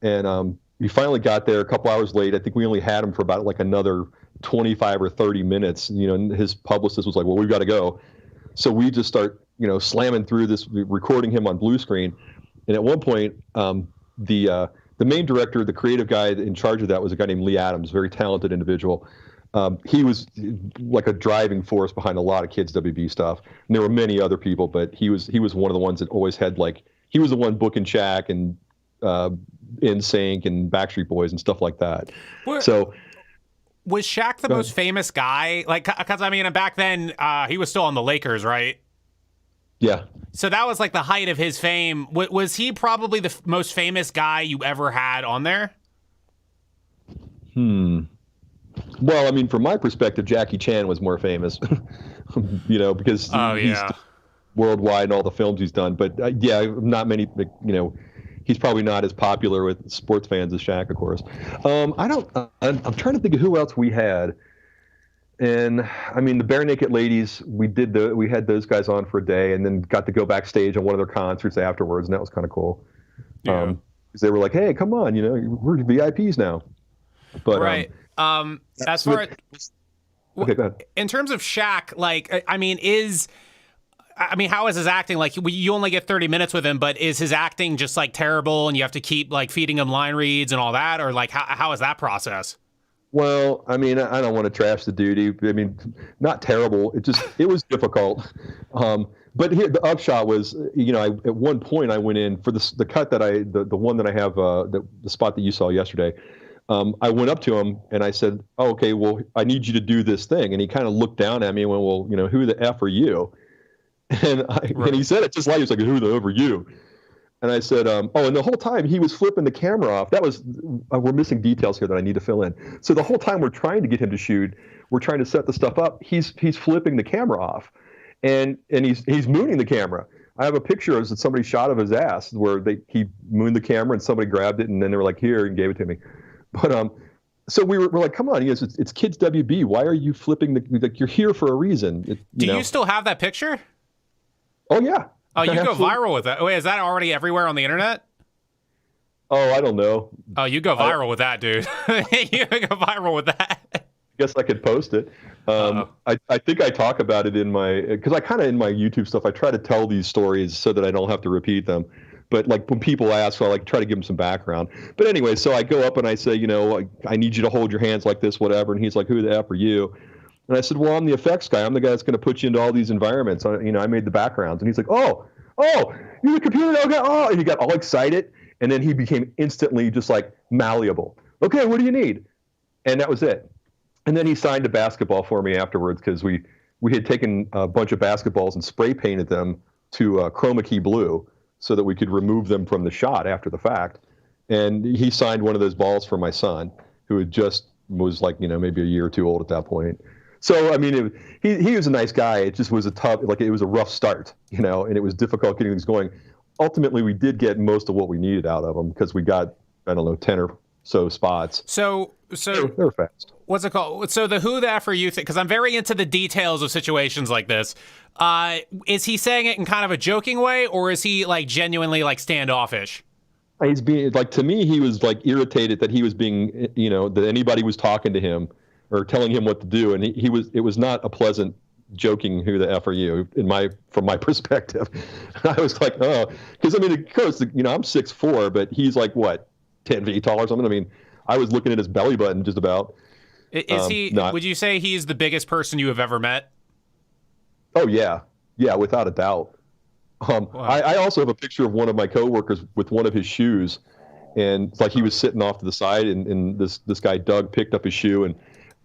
And we finally got there a couple hours late. I think we only had him for about like another 25 or 30 minutes. And his publicist was like, well, we've got to go. So we just start, slamming through this, recording him on blue screen. And at one point, the main director, the creative guy in charge of that, was a guy named Lee Adams, very talented individual. He was like a driving force behind a lot of Kids WB stuff. And there were many other people, but he was one of the ones that always had, like, he was the one booking Shaq and NSYNC and Backstreet Boys and stuff like that. So was Shaq the most famous guy? Like, because I mean, back then he was still on the Lakers, right? Yeah. So that was like the height of his fame. Was he probably the most famous guy you ever had on there? Well, I mean, from my perspective, Jackie Chan was more famous, because he's worldwide in all the films he's done. But not many, he's probably not as popular with sports fans as Shaq, of course. I'm trying to think of who else we had. And I mean, the Bare Naked Ladies, we had those guys on for a day, and then got to go backstage on one of their concerts afterwards, and that was kind of cool. Yeah. Because they were like, "Hey, come on, we're VIPs now." But right. As far as okay, go ahead. In terms of Shaq, like, I mean, I mean, how is his acting? Like, you only get 30 minutes with him, but is his acting just like terrible and you have to keep like feeding him line reads and all that? Or like, how is that process? Well, I mean, I don't want to trash the dude. I mean, not terrible. It was difficult. But here, the upshot was, at one point I went in for the cut that the one that I have, the spot that you saw yesterday. I went up to him and I said, oh, okay, well, I need you to do this thing. And he kind of looked down at me and went, well, who the F are you? And and he said it just like, he was like, who the F are you? And I said, and the whole time he was flipping the camera off. That was, we're missing details here that I need to fill in. So the whole time we're trying to get him to shoot, we're trying to set the stuff up. He's flipping the camera off, and he's mooning the camera. I have a picture of somebody shot of his ass where he mooned the camera and somebody grabbed it and then they were like, here, and gave it to me. But so we're like, come on, it's Kids WB. Why are you flipping you're here for a reason? Do you still have that picture? Oh yeah. Oh, you go viral with that. Wait, is that already everywhere on the internet? Oh, I don't know. Oh, you go viral with that, dude. You go viral with that. I guess I could post it. I think I talk about it because I kind of in my YouTube stuff, I try to tell these stories so that I don't have to repeat them. But like when people ask, I like try to give them some background. But anyway, so I go up and I say, I need you to hold your hands like this, whatever. And he's like, who the F are you? And I said, well, I'm the effects guy. I'm the guy that's going to put you into all these environments. I made the backgrounds. And he's like, oh, you're the computer guy. Oh, and he got all excited. And then he became instantly just like malleable. Okay, what do you need? And that was it. And then he signed a basketball for me afterwards because we had taken a bunch of basketballs and spray painted them to chroma key blue so that we could remove them from the shot after the fact. And he signed one of those balls for my son, who was like, maybe a year or two old at that point. So, I mean, he was a nice guy. It just was it was a rough start, and it was difficult getting things going. Ultimately, we did get most of what we needed out of them because we got, 10 or so spots. So they were fast. What's it called? So the who the F are you thing, because I'm very into the details of situations like this. Is he saying it in kind of a joking way, or is he like genuinely like standoffish? He's being like, to me, he was like irritated that he was being, that anybody was talking to him or telling him what to do, and it was not a pleasant joking who the F are you from my perspective. I was like, oh, because I mean, of course, I'm 6'4", but he's like what, 10 feet tall or something. I mean, I was looking at his belly button just about. Is he? Would you say he's the biggest person you have ever met? Oh yeah, without a doubt. Wow. I also have a picture of one of my coworkers with one of his shoes, and it's like he was sitting off to the side, and this guy Doug picked up his shoe, and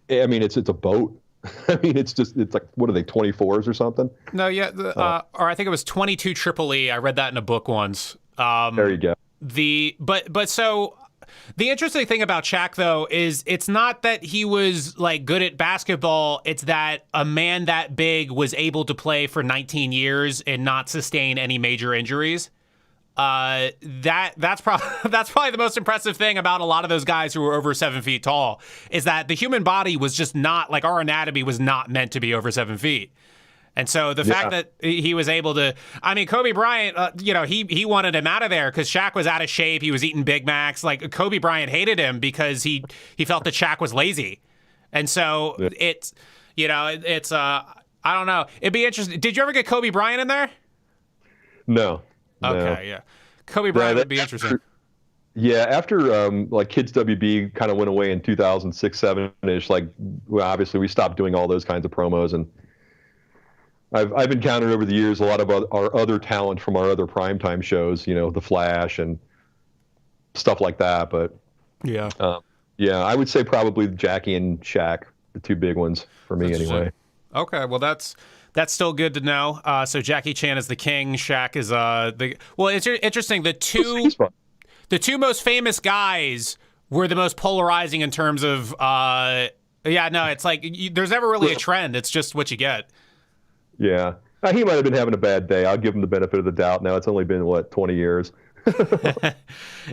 I mean it's a boat. I mean it's like, what are they, 24s or something? No, yeah, or I think it was 22 Triple E. I read that in a book once. There you go. But so the interesting thing about Shaq, though, is it's not that he was like good at basketball. It's that a man that big was able to play for 19 years and not sustain any major injuries. That's probably the most impressive thing about a lot of those guys who are over 7 feet tall, is that the human body was just not, like, our anatomy was not meant to be over 7 feet. And so the fact that he was able to, I mean, Kobe Bryant, he wanted him out of there because Shaq was out of shape. He was eating Big Macs. Like, Kobe Bryant hated him because he felt that Shaq was lazy. And so it's I don't know. It'd be interesting. Did you ever get Kobe Bryant in there? No. Okay, yeah. Kobe Bryant would be interesting. Yeah, after like Kids WB kind of went away in 2006, 7-ish, like, well, obviously we stopped doing all those kinds of promos, and I've encountered over the years a lot of our other talent from our other primetime shows, The Flash and stuff like that. But yeah, I would say probably Jackie and Shaq, the two big ones for me anyway. Okay, well that's still good to know. So Jackie Chan is the king. Shaq is it's interesting. The two most famous guys were the most polarizing in terms of it's like there's never really a trend. It's just what you get. Yeah. He might have been having a bad day. I'll give him the benefit of the doubt. Now it's only been 20 years.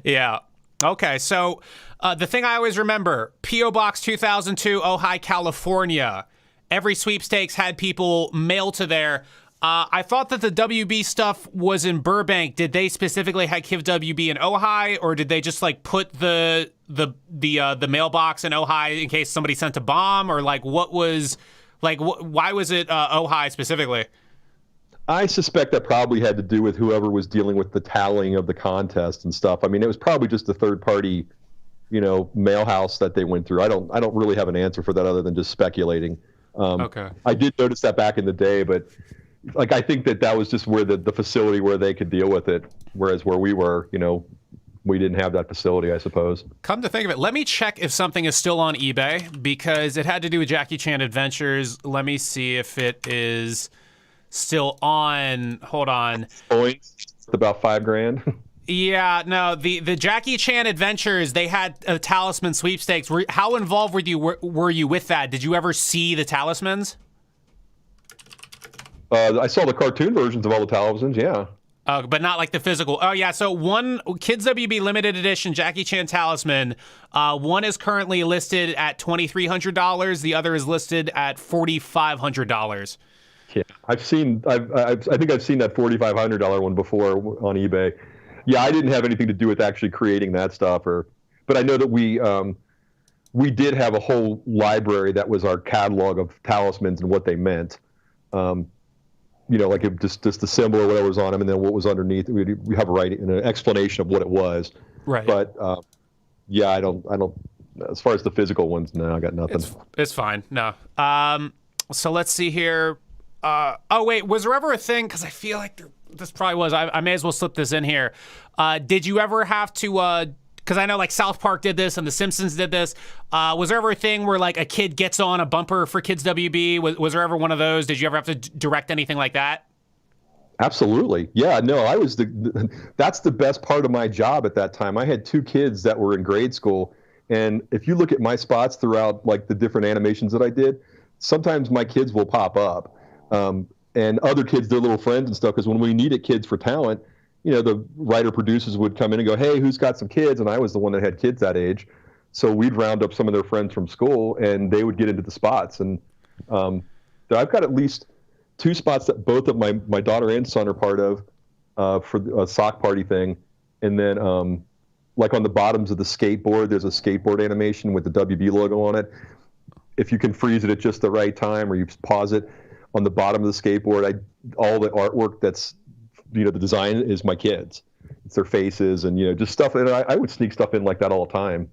Yeah. Okay. So the thing I always remember, P.O. Box 2002, Ojai, California. Every sweepstakes had people mail to there. I thought that the WB stuff was in Burbank. Did they specifically have Kiv WB in Ojai, or did they just like put the mailbox in Ojai in case somebody sent a bomb, or like what was like why was it Ojai specifically? I suspect that probably had to do with whoever was dealing with the tallying of the contest and stuff. I mean, it was probably just a third party, mail house that they went through. I don't really have an answer for that other than just speculating. Okay. I did notice that back in the day, but like I think that was just where the facility where they could deal with it, whereas where we were, we didn't have that facility, I suppose. Come to think of it, let me check if something is still on eBay because it had to do with Jackie Chan Adventures. Let me see if it is still on. Hold on. It's about $5,000. Yeah, no, the Jackie Chan Adventures, they had a Talisman sweepstakes. How involved were you with that? Did you ever see the Talismans? I saw the cartoon versions of all the Talismans, yeah. But not like the physical. Oh, yeah. So one Kids WB limited edition Jackie Chan Talisman, one is currently listed at $2,300. The other is listed at $4,500. Yeah, I think I've seen that $4,500 one before on eBay. Yeah, I didn't have anything to do with actually creating that stuff, but I know that we did have a whole library that was our catalog of talismans and what they meant. Like just the symbol or whatever was on them, and then what was underneath. We have an explanation of what it was. Right. But yeah, I don't. As far as the physical ones, no, I got nothing. It's fine. No. So let's see here. Oh wait, was there ever a thing? Because I feel like this probably was. I may as well slip this in here. Did you ever have to? Because I know like South Park did this and The Simpsons did this. Was there ever a thing where like a kid gets on a bumper for Kids WB? Was there ever one of those? Did you ever have to direct anything like that? Absolutely. Yeah, no, I was that's the best part of my job at that time. I had 2 kids that were in grade school. And if you look at my spots throughout like the different animations that I did, sometimes my kids will pop up. And other kids, their little friends and stuff, because when we needed kids for talent, the writer producers would come in and go, hey, who's got some kids? And I was the one that had kids that age. So we'd round up some of their friends from school and they would get into the spots. And I've got at least 2 spots that both of my daughter and son are part of for a sock party thing. And then like on the bottoms of the skateboard, there's a skateboard animation with the WB logo on it. If you can freeze it at just the right time or you pause it, on the bottom of the skateboard, all the artwork that's the design is my kids. It's their faces and just stuff. And I would sneak stuff in like that all the time.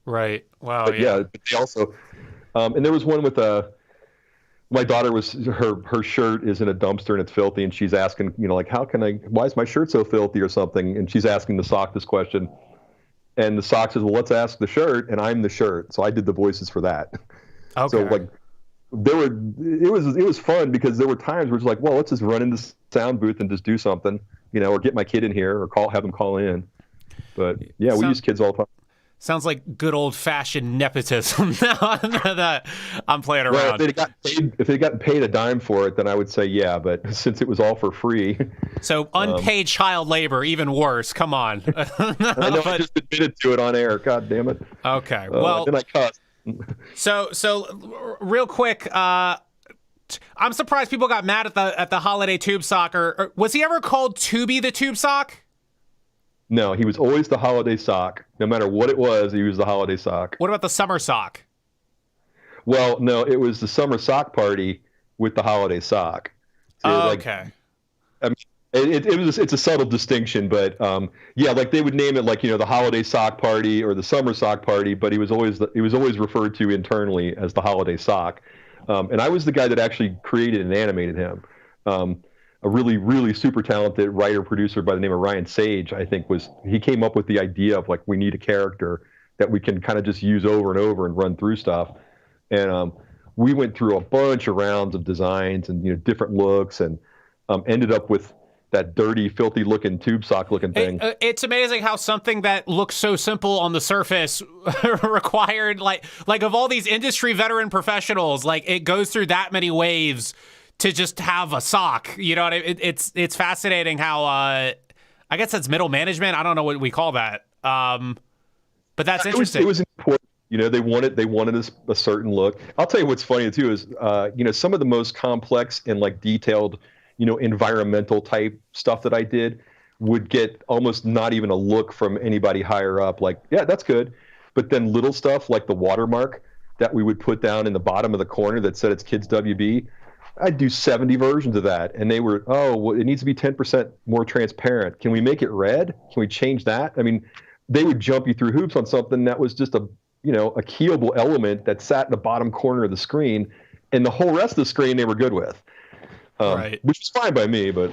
Right. Wow. But yeah. They also, and there was one with my daughter her shirt is in a dumpster and it's filthy, and she's asking, like, why is my shirt so filthy or something? And she's asking the sock this question, and the sock says, well, let's ask the shirt, and I'm the shirt. So I did the voices for that. Okay. So like, it was fun because there were times where it's like, well, let's just run into the sound booth and just do something, or get my kid in here or have them call in. But yeah, we use kids all the time. Sounds like good old fashioned nepotism. That I'm playing around. Well, if they got paid a dime for it, then I would say yeah. But since it was all for free, so unpaid child labor, even worse. Come on. I know. I just admitted to it on air. God damn it. Okay. Well, then I cussed. So real quick, I'm surprised people got mad at the holiday tube sock. Or was he ever called Tubby the Tube Sock? No, he was always the holiday sock. No matter what it was, he was the holiday sock. What about the summer sock? Well, no, it was the summer sock party with the holiday sock. So okay. I mean, it's a subtle distinction, but yeah, like they would name it like the holiday sock party or the summer sock party, but he was always referred to internally as the holiday sock. And I was the guy that actually created and animated him. A really, really super talented writer producer by the name of Ryan Sage, I think he came up with the idea of like, we need a character that we can kind of just use over and over and run through stuff. And we went through a bunch of rounds of designs and different looks, and ended up with that dirty, filthy looking tube sock looking thing. It's amazing how something that looks so simple on the surface required like of all these industry veteran professionals, like it goes through that many waves to just have a sock. You know what I mean? It's fascinating how I guess that's middle management. I don't know what we call that. But that's interesting. It was important. They wanted a certain look. I'll tell you what's funny too is some of the most complex and like detailed environmental type stuff that I did would get almost not even a look from anybody higher up. Like, yeah, that's good. But then little stuff like the watermark that we would put down in the bottom of the corner that said it's Kids WB, I'd do 70 versions of that, and they were, well, it needs to be 10% more transparent. Can we make it red? Can we change that? I mean, they would jump you through hoops on something that was just a keyable element that sat in the bottom corner of the screen, and the whole rest of the screen they were good with, right? Which is fine by me, but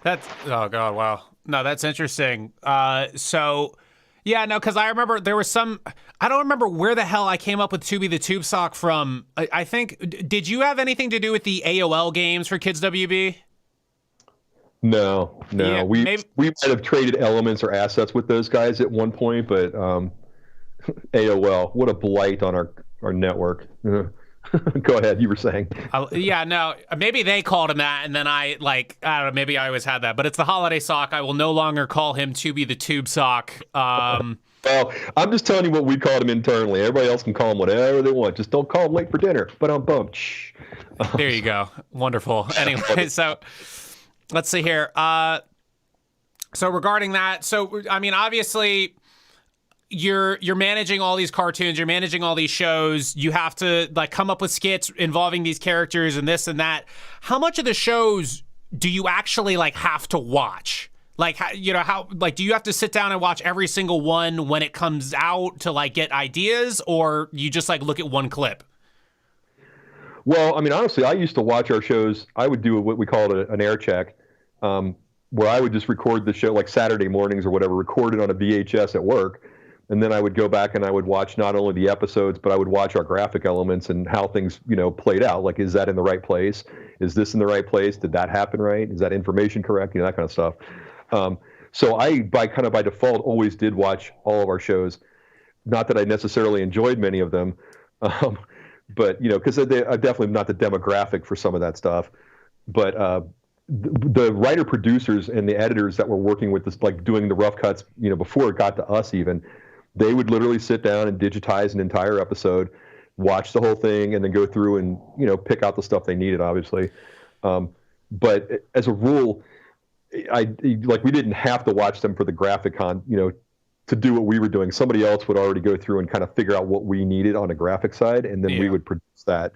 oh god, wow, no, that's interesting. So. Yeah, no, because I remember there was I don't remember where the hell I came up with Tubi the Tube Sock from. I think, did you have anything to do with the AOL games for Kids WB? No. Yeah, we might have traded elements or assets with those guys at one point, but AOL, what a blight on our network. Go ahead, you were saying. Yeah, no, maybe they called him that, and then I don't know, maybe I always had that, but it's the holiday sock. I will no longer call him Tubi the Tube Sock. Well, I'm just telling you what we called him internally. Everybody else can call him whatever they want. Just don't call him late for dinner. But there you go. Wonderful. Anyway, so let's see here. So regarding that, I mean, obviously, you're managing all these cartoons, you're managing all these shows, you have to like come up with skits involving these characters and this and that. How much of the shows do you actually like have to watch? Like, how like, do you have to sit down and watch every single one when it comes out to like get ideas, or you just like look at one clip? Well, I mean, honestly, I used to watch our shows. I would do what we called an air check, where I would just record the show like Saturday mornings or whatever, record it on a VHS at work. And then I would go back and I would watch not only the episodes, but I would watch our graphic elements and how things, played out. Like, is that in the right place? Is this in the right place? Did that happen right? Is that information correct? That kind of stuff. So I, by default, always did watch all of our shows. Not that I necessarily enjoyed many of them, but, because I'm definitely not the demographic for some of that stuff. But the writer-producers and the editors that were working with this, like doing the rough cuts, before it got to us even, they would literally sit down and digitize an entire episode, watch the whole thing, and then go through and, pick out the stuff they needed, obviously. But as a rule, we didn't have to watch them for the graphic to do what we were doing. Somebody else would already go through and kind of figure out what we needed on a graphic side, and then we would produce that.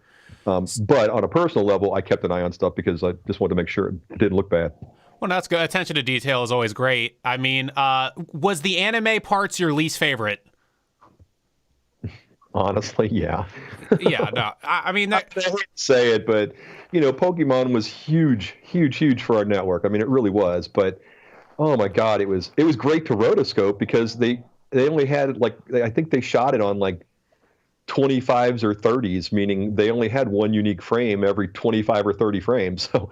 But on a personal level, I kept an eye on stuff because I just wanted to make sure it didn't look bad. Well, that's good. Attention to detail is always great. I mean, was the anime parts your least favorite? Honestly, yeah. Yeah, no. I mean, I hate to say it, but Pokemon was huge for our network. I mean, it really was. But oh my God, it was great to rotoscope because they only had I think they shot it on 25s or 30s, meaning they only had one unique frame every 25 or 30 frames. So,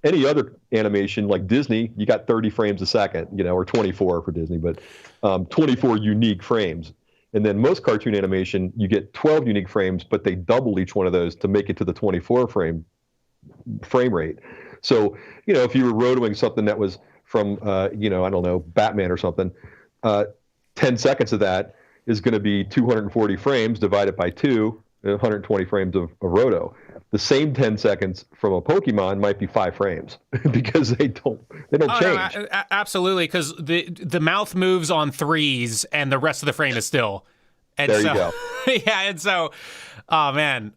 any other animation like Disney, you got 30 frames a second, or 24 for Disney, but 24 unique frames. And then most cartoon animation, you get 12 unique frames, but they double each one of those to make it to the 24 frame rate. So, if you were rotoing something that was from, I don't know, Batman or something, 10 seconds of that is going to be 240 frames divided by 2, 120 frames of roto. The same 10 seconds from a Pokemon might be 5 frames because they don't change. No, absolutely, because the mouth moves on 3s and the rest of the frame is still. And there you go. Yeah, and so, oh man,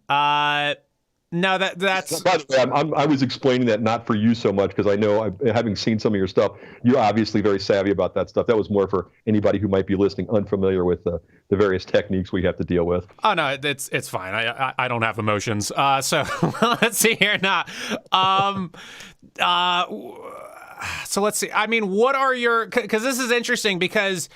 no, that's. By the way, I was explaining that not for you so much because I know, having seen some of your stuff, you're obviously very savvy about that stuff. That was more for anybody who might be listening unfamiliar with the various techniques we have to deal with. Oh no, it's fine. I don't have emotions. So let's see here now. So let's see. I mean, what are your? Because this is interesting because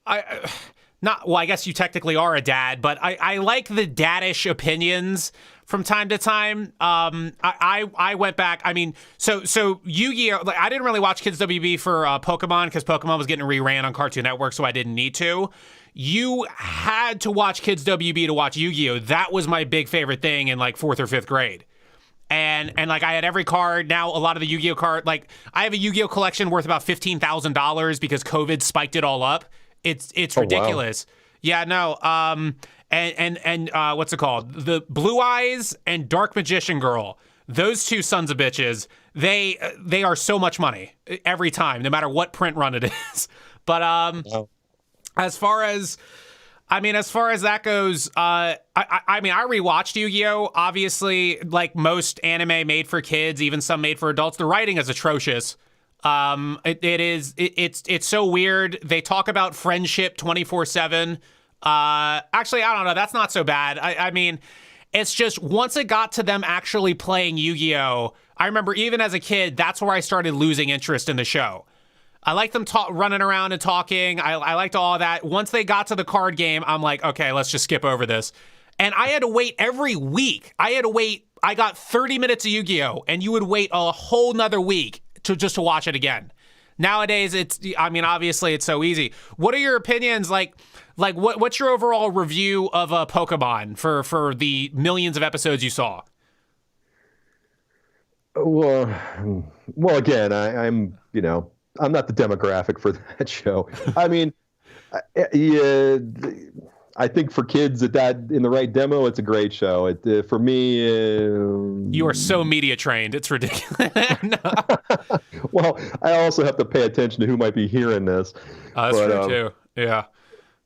I guess you technically are a dad, but I like the daddish opinions from time to time. I went back. I mean, so Yu-Gi-Oh! I didn't really watch Kids WB for Pokemon because Pokemon was getting reran on Cartoon Network, so I didn't need to. You had to watch Kids WB to watch Yu-Gi-Oh! That was my big favorite thing in 4th or 5th grade. And I had every card. Now a lot of the Yu-Gi-Oh! I have a Yu-Gi-Oh! collection worth about $15,000 because COVID spiked it all up. It's ridiculous. Wow. Yeah, no. And what's it called? The Blue Eyes and Dark Magician Girl. Those two sons of bitches, they are so much money every time, no matter what print run it is. But wow. As far as I mean, as far as that goes, I mean, I rewatched Yu-Gi-Oh! Obviously, like most anime made for kids, even some made for adults, the writing is atrocious. It's so weird. They talk about friendship 24/7. Actually, I don't know. That's not so bad. I mean, it's just once it got to them actually playing Yu-Gi-Oh! I remember even as a kid, that's where I started losing interest in the show. I liked them running around and talking. I liked all of that. Once they got to the card game, I'm like, okay, let's just skip over this. And I had to wait every week. I got 30 minutes of Yu-Gi-Oh! And you would wait a whole nother week to watch it again. Nowadays, obviously it's so easy. What are your opinions? What's your overall review of Pokemon for the millions of episodes you saw? Well, again, I'm not the demographic for that show. I mean, yeah, I think for kids that in the right demo, it's a great show. For me, you are so media trained. It's ridiculous. Well, I also have to pay attention to who might be hearing this. That's true too. Yeah.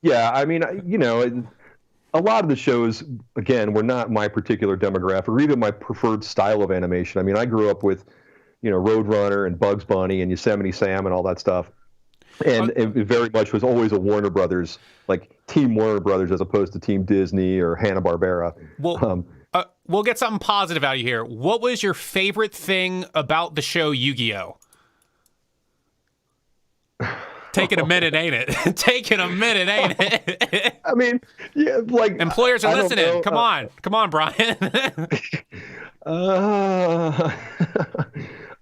Yeah. I mean, a lot of the shows, again, were not my particular demographic or even my preferred style of animation. I mean, I grew up with, Roadrunner and Bugs Bunny and Yosemite Sam and all that stuff. And it very much was always a Warner Brothers, like Team Warner Brothers as opposed to Team Disney or Hanna-Barbera. Well, we'll get something positive out of here. What was your favorite thing about the show Yu-Gi-Oh? Taking a minute, ain't it? Taking a minute, ain't it? I mean, yeah, like employers are listening. Come on, Brian.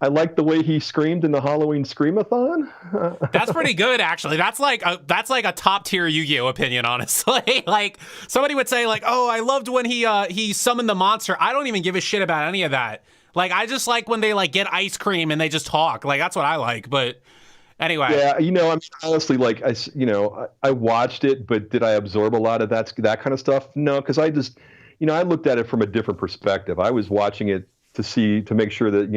I like the way he screamed in the Halloween Screamathon. That's pretty good, actually. That's like a top tier Yu-Gi-Oh opinion, honestly. Like somebody would say, like, "Oh, I loved when he summoned the monster." I don't even give a shit about any of that. Like, I just like when they like get ice cream and they just talk. Like that's what I like. But anyway, yeah, I'm honestly like I watched it, but did I absorb a lot of that kind of stuff? No, because I just I looked at it from a different perspective. I was watching it to make sure that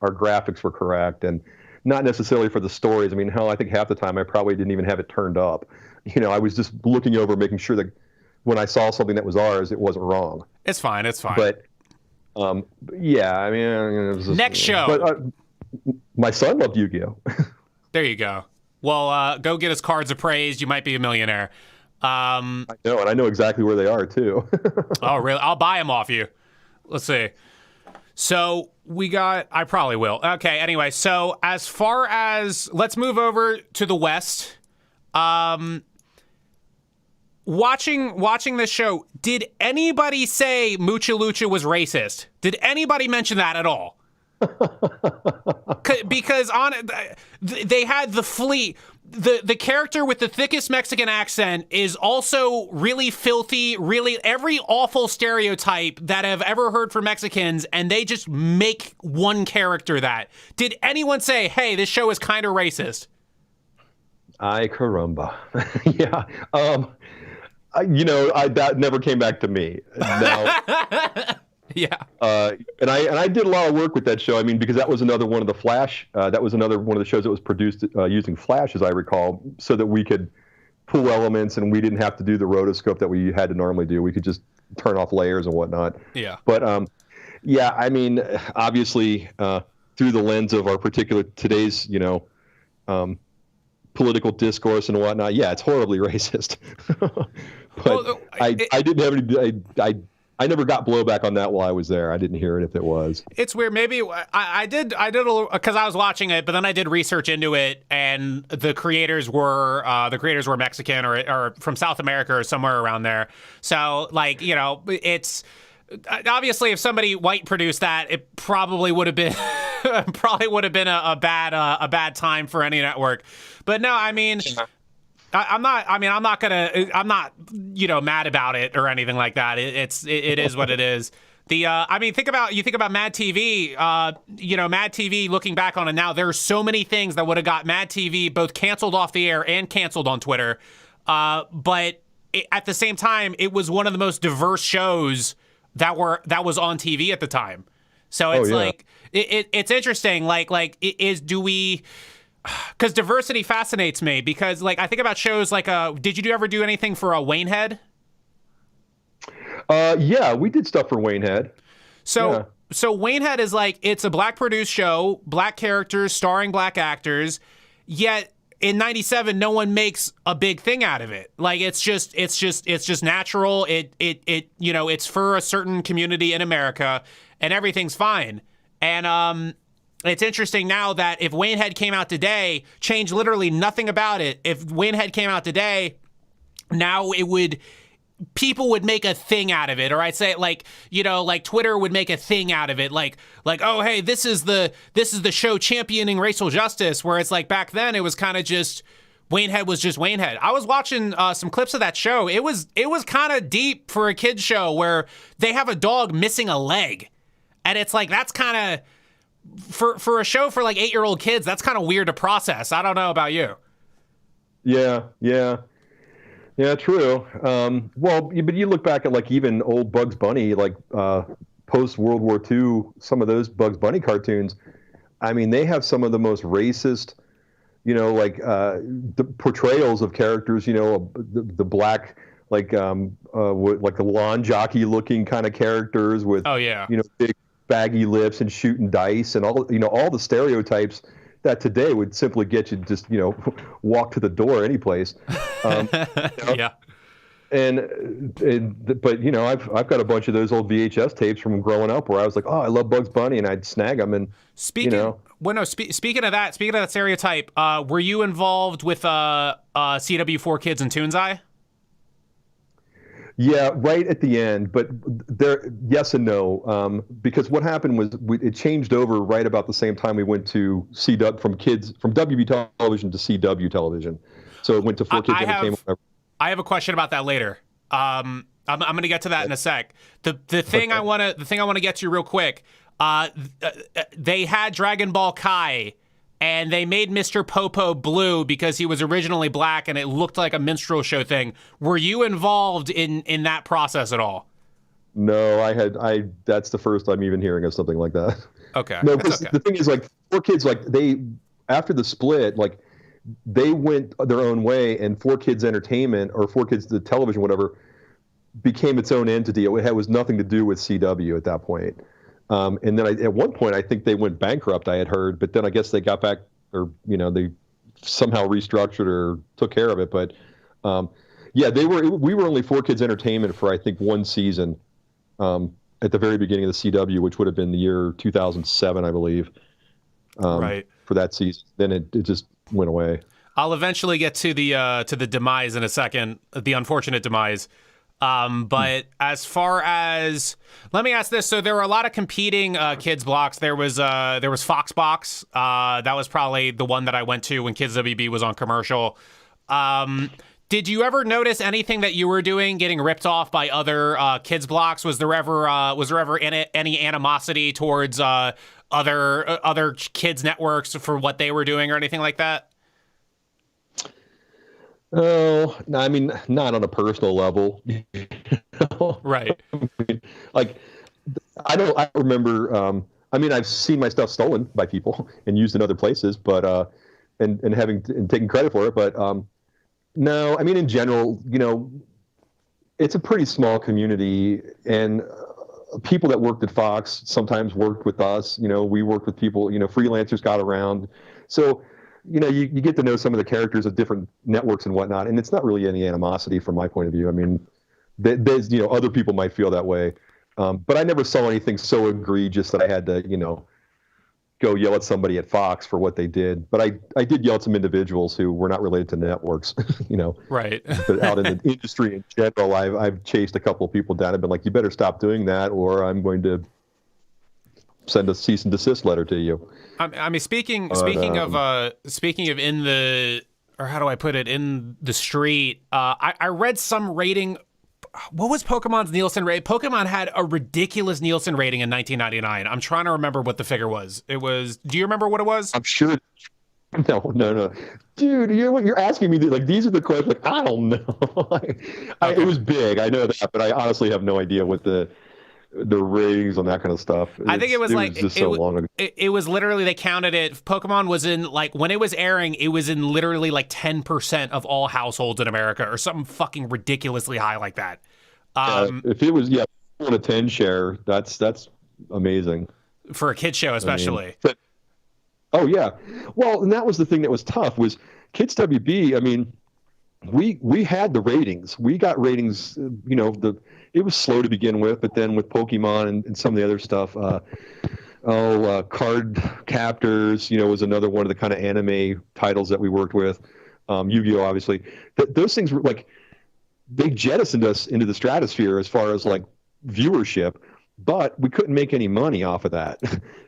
our graphics were correct and not necessarily for the stories. I mean, hell, I think half the time I probably didn't even have it turned up. I was just looking over, making sure that when I saw something that was ours, it wasn't wrong. It's fine. But yeah, I mean, it was just, next show. But my son loved Yu-Gi-Oh. There you go. Well, go get us cards of praise. You might be a millionaire. I know, and I know exactly where they are too. Oh, really? I'll buy them off you. Let's see. So I probably will. Okay, anyway, so as far as, let's move over to the West. Watching this show, did anybody say Mucha Lucha was racist? Did anybody mention that at all? Because they had the flea. The character with the thickest Mexican accent is also really filthy, really every awful stereotype that I've ever heard for Mexicans, and they just make one character that. Did anyone say, hey, this show is kind of racist? Ay, caramba. Yeah. That never came back to me. Now, yeah. And I did a lot of work with that show. I mean, because that was another one of the Flash. That was another one of the shows that was produced using Flash, as I recall, so that we could pull elements and we didn't have to do the rotoscope that we had to normally do. We could just turn off layers and whatnot. Yeah. But yeah, I mean, obviously, through the lens of our particular today's, political discourse and whatnot, yeah, it's horribly racist. But I didn't have any. I never got blowback on that while I was there. I didn't hear it if it was. It's weird. Maybe I did a little, because I was watching it, but then I did research into it, and the creators were Mexican or from South America or somewhere around there. So like, it's obviously if somebody white produced that, it probably would have been a bad time for any network. But no, I mean. I'm not mad about it or anything like that. It is what it is. Think about Mad TV. Mad TV. Looking back on it now, there are so many things that would have got Mad TV both canceled off the air and canceled on Twitter. But at the same time, it was one of the most diverse shows that was on TV at the time. So it's like it's interesting. because diversity fascinates me. Because like I think about shows like did you ever do anything for a Waynehead? Yeah, we did stuff for Waynehead. So Yeah. so Waynehead is like, it's a black produced show, black characters starring black actors, yet in 97 no one makes a big thing out of it. Like it's just natural. It you know, it's for a certain community in America and everything's fine. And it's interesting now that if Waynehead came out today, change literally nothing about it. If Waynehead came out today, now people would make a thing out of it, or I'd say like, you know, like Twitter would make a thing out of it, like oh hey, this is the show championing racial justice, where it's like back then it was kind of just Waynehead was just Waynehead. I was watching some clips of that show. It was kind of deep for a kid's show where they have a dog missing a leg, and it's like that's kind of for a show for like 8-year-old kids, that's kind of weird to process. I don't know about you. Yeah, true. Well, but you look back at like even old Bugs Bunny, like post World War II, some of those Bugs Bunny cartoons. I mean, they have some of the most racist, you know, like the portrayals of characters. You know, the black, like the lawn jockey looking kind of characters with, you know, big baggy lips and shooting dice and all, you know, all the stereotypes that today would simply get you to just, you know, walk to the door any place. You know? Yeah. But you know, I've got a bunch of those old VHS tapes from growing up where I was like, oh, I love Bugs Bunny, and I'd snag them. And speaking of that stereotype, were you involved with CW4 Kids and Toon's Eye? Yeah, right at the end, but there, yes and no, because what happened was it changed over right about the same time we went to CW from WB television to CW television, so it went to 4Kids Entertainment. I have a question about that later. I'm going to get to that in a sec. The thing I want to get to real quick. They had Dragon Ball Kai, and they made Mr. Popo blue because he was originally black, and it looked like a minstrel show thing. Were you involved in that process at all? No, that's the first I'm even hearing of something like that. Okay. No, because the thing is, like, 4Kids, like, after the split, like, they went their own way, and 4Kids Entertainment, or 4Kids the television, whatever, became its own entity. It was nothing to do with CW at that point. And then at one point, I think they went bankrupt, I had heard, but then I guess they got back, or, you know, they somehow restructured or took care of it. But yeah, we were only 4Kids Entertainment for, I think, one season at the very beginning of the CW, which would have been the year 2007, I believe. Right. For that season. Then it just went away. I'll eventually get to the demise in a second, the unfortunate demise. But as far as, let me ask this. So there were a lot of competing kids blocks. There was Foxbox. That was probably the one that I went to when Kids WB was on commercial. Did you ever notice anything that you were doing getting ripped off by other kids blocks? Was there ever any animosity towards other kids networks for what they were doing or anything like that? Oh, no, I mean, not on a personal level. Right. I mean, like, I remember, I mean, I've seen my stuff stolen by people and used in other places, but, and taking credit for it. But, no, I mean, in general, you know, it's a pretty small community, and people that worked at Fox sometimes worked with us. You know, we worked with people, you know, freelancers got around. So, you know, you get to know some of the characters of different networks and whatnot, and it's not really any animosity from my point of view. I mean, there's, you know, other people might feel that way, but I never saw anything so egregious that I had to, you know, go yell at somebody at Fox for what they did. But I did yell at some individuals who were not related to networks, you know. Right. But out in the industry in general, I've chased a couple of people down and been like, you better stop doing that, or I'm going to send a cease and desist letter to you. I mean, speaking of in the, or how do I put it, in the street, I read some rating. What was Pokemon's Nielsen rating? Pokemon had a ridiculous Nielsen rating in 1999. I'm trying to remember what the figure was. It was, do you remember what it was? I'm sure. No. Dude, you're asking me, like, these are the questions. Like, I don't know. It was big. I know that, but I honestly have no idea what the the ratings on that kind of stuff. I think it was just so long ago. It was literally, they counted it. Pokemon was in, like, when it was airing, it was in literally like 10% of all households in America, or something fucking ridiculously high like that. If it was, on a 10 share, that's amazing for a kid show, especially. Oh yeah, well, and that was the thing that was tough was Kids WB. I mean, we had the ratings. We got ratings. It was slow to begin with, but then with Pokemon and some of the other stuff, Card Captors, was another one of the kind of anime titles that we worked with. Yu-Gi-Oh, obviously. Those things were like, they jettisoned us into the stratosphere as far as like viewership, but we couldn't make any money off of that.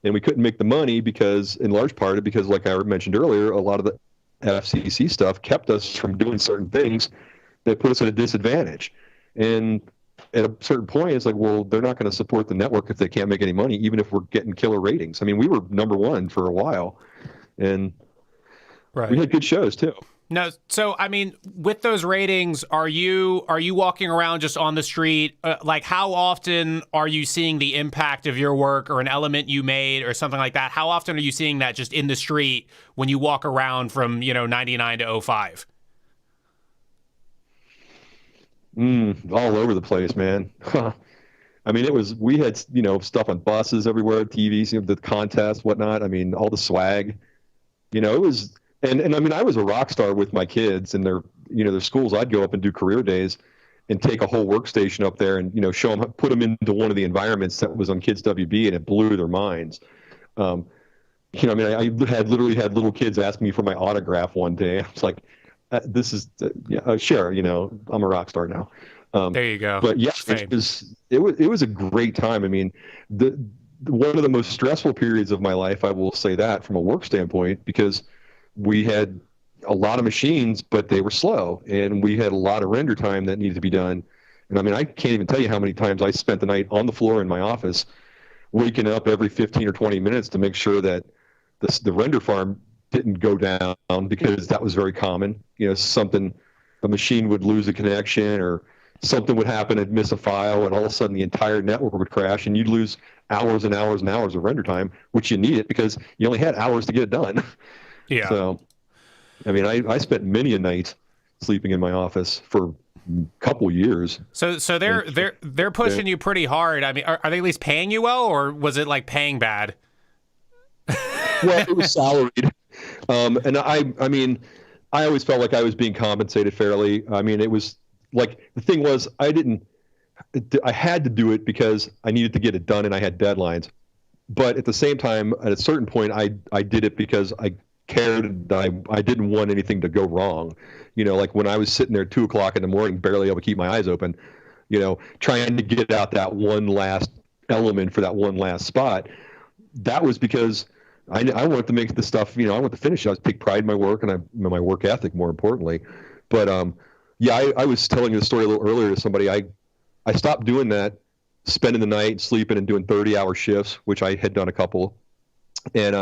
And we couldn't make the money in large part, because like I mentioned earlier, a lot of the FCC stuff kept us from doing certain things that put us at a disadvantage. And at a certain point, it's like, well, they're not going to support the network if they can't make any money, even if we're getting killer ratings. I mean, we were #1 for a while, and we had good shows too. No, so I mean, with those ratings, are you walking around just on the street? Like, how often are you seeing the impact of your work or an element you made or something like that? How often are you seeing that just in the street when you walk around from 99 to 05? All over the place, man. I mean, we had stuff on buses everywhere, TVs, the contests, whatnot. I mean, all the swag. It was. And I mean, I was a rock star with my kids and their schools. I'd go up and do career days and take a whole workstation up there and, show them, put them into one of the environments that was on Kids WB, and it blew their minds. I mean, I literally had little kids ask me for my autograph one day. I was like, sure, I'm a rock star now. There you go. But yeah, it was a great time. I mean, one of the most stressful periods of my life, I will say that from a work standpoint, because we had a lot of machines, but they were slow, and we had a lot of render time that needed to be done. And I mean, I can't even tell you how many times I spent the night on the floor in my office, waking up every 15 or 20 minutes to make sure that the render farm didn't go down, because that was very common. The machine would lose a connection, or something would happen and miss a file, and all of a sudden the entire network would crash, and you'd lose hours and hours and hours of render time, which you needed because you only had hours to get it done. Yeah. So, I mean, I spent many a night sleeping in my office for a couple years. So they're pushing you pretty hard. I mean, are they at least paying you well, or was it like paying bad? Well, it was salaried, and I mean, I always felt like I was being compensated fairly. I mean, it was like, the thing was, I had to do it because I needed to get it done and I had deadlines. But at the same time, at a certain point, I did it because I cared. I didn't want anything to go wrong. Like when I was sitting there at 2:00 in the morning, barely able to keep my eyes open, trying to get out that one last element for that one last spot. That was because I wanted to make the stuff, I wanted to finish it. I take pride in my work and my work ethic, more importantly. But I was telling you the story a little earlier to somebody. I stopped doing that, spending the night sleeping and doing 30-hour shifts, which I had done a couple. And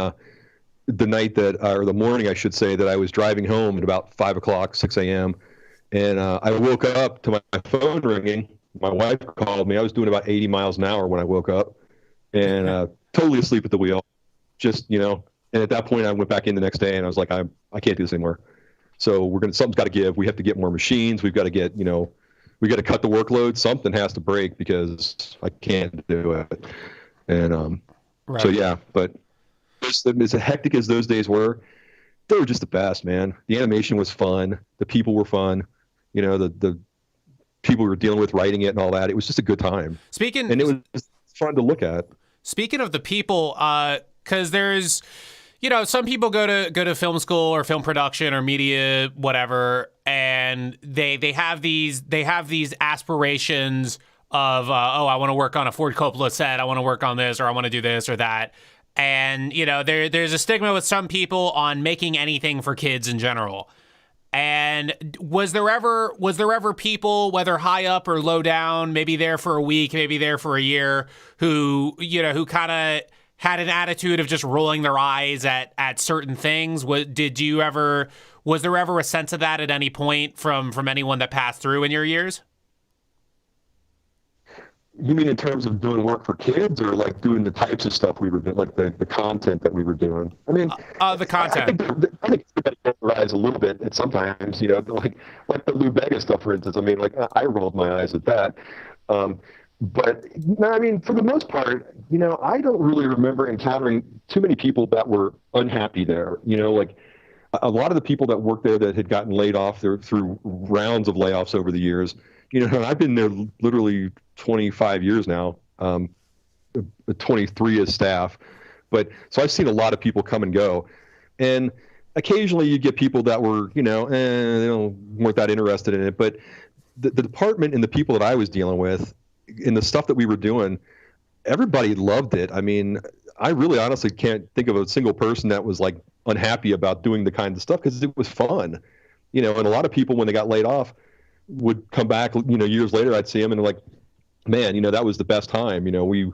the morning, I should say, that I was driving home at about 5:00, 6 a.m. And I woke up to my phone ringing. My wife called me. I was doing about 80 miles an hour when I woke up, and totally asleep at the wheel. And at that point, I went back in the next day, and I was like, I can't do this anymore. So something's got to give. We have to get more machines. We've got to get, we got to cut the workload. Something has to break, because I can't do it. And right. So yeah, but as hectic as those days were, they were just the best, man. The animation was fun. The people were fun. The people we were dealing with, writing it and all that. It was just a good time. And it was fun to look at. Speaking of the people, because there's, some people go to film school or film production or media, whatever, and they have these aspirations of I want to work on a Ford Coppola set, I want to work on this, or I want to do this or that. And there's a stigma with some people on making anything for kids in general. And was there ever people, whether high up or low down, maybe there for a week, maybe there for a year, who kind of had an attitude of just rolling their eyes at certain things? Was there ever a sense of that at any point from anyone that passed through in your years? You mean in terms of doing work for kids, or like doing the types of stuff we were doing, like the content that we were doing? I mean, the content. I think everybody polarized a little bit at sometimes, like the Lou Bega stuff, for instance. I mean, like I rolled my eyes at that. But no, I mean, for the most part, I don't really remember encountering too many people that were unhappy there. Like a lot of the people that worked there that had gotten laid off there through rounds of layoffs over the years. And I've been there literally 25 years now, 23 as staff. But so I've seen a lot of people come and go. And occasionally you get people that were, they weren't that interested in it. But the department and the people that I was dealing with and the stuff that we were doing, everybody loved it. I mean, I really honestly can't think of a single person that was like unhappy about doing the kind of stuff, because it was fun. And a lot of people, when they got laid off, would come back, years later. I'd see them and like, man, that was the best time. We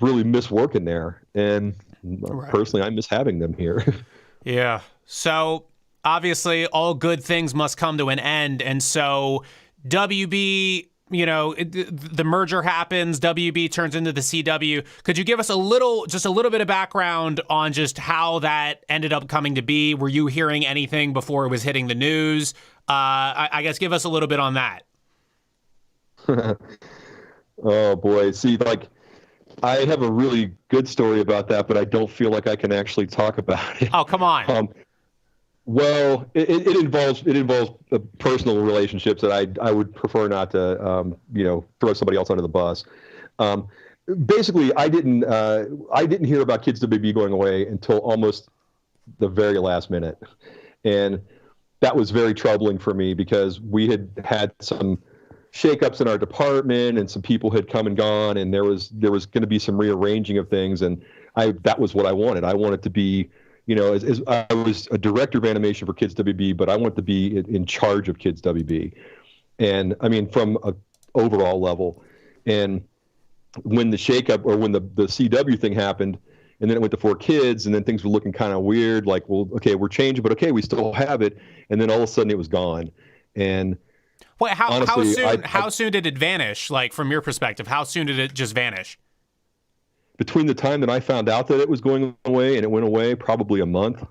really miss working there. And personally, I miss having them here. Yeah. So obviously all good things must come to an end. And so WB, the merger happens, WB turns into the CW. Could you give us just a little bit of background on just how that ended up coming to be? Were you hearing anything before it was hitting the news? I guess give us a little bit on that. Oh boy. See, like, I have a really good story about that, but I don't feel like I can actually talk about it. Oh, come on. Well, it involves personal relationships that I would prefer not to throw somebody else under the bus. Basically, I didn't hear about Kids WB going away until almost the very last minute, and that was very troubling for me, because we had some shakeups in our department, and some people had come and gone, and there was going to be some rearranging of things, and that was what I wanted. I wanted to be, as I was a director of animation for Kids WB, but I wanted to be in charge of Kids WB, and I mean from a overall level. And when the shakeup, or when the CW thing happened, and then it went to 4Kids, and then things were looking kind of weird, like, well, okay, we're changing, but okay, we still have it. And then all of a sudden it was gone. And wait, honestly, how soon did it vanish? Like, from your perspective, how soon did it just vanish? Between the time that I found out that it was going away and it went away, probably a month.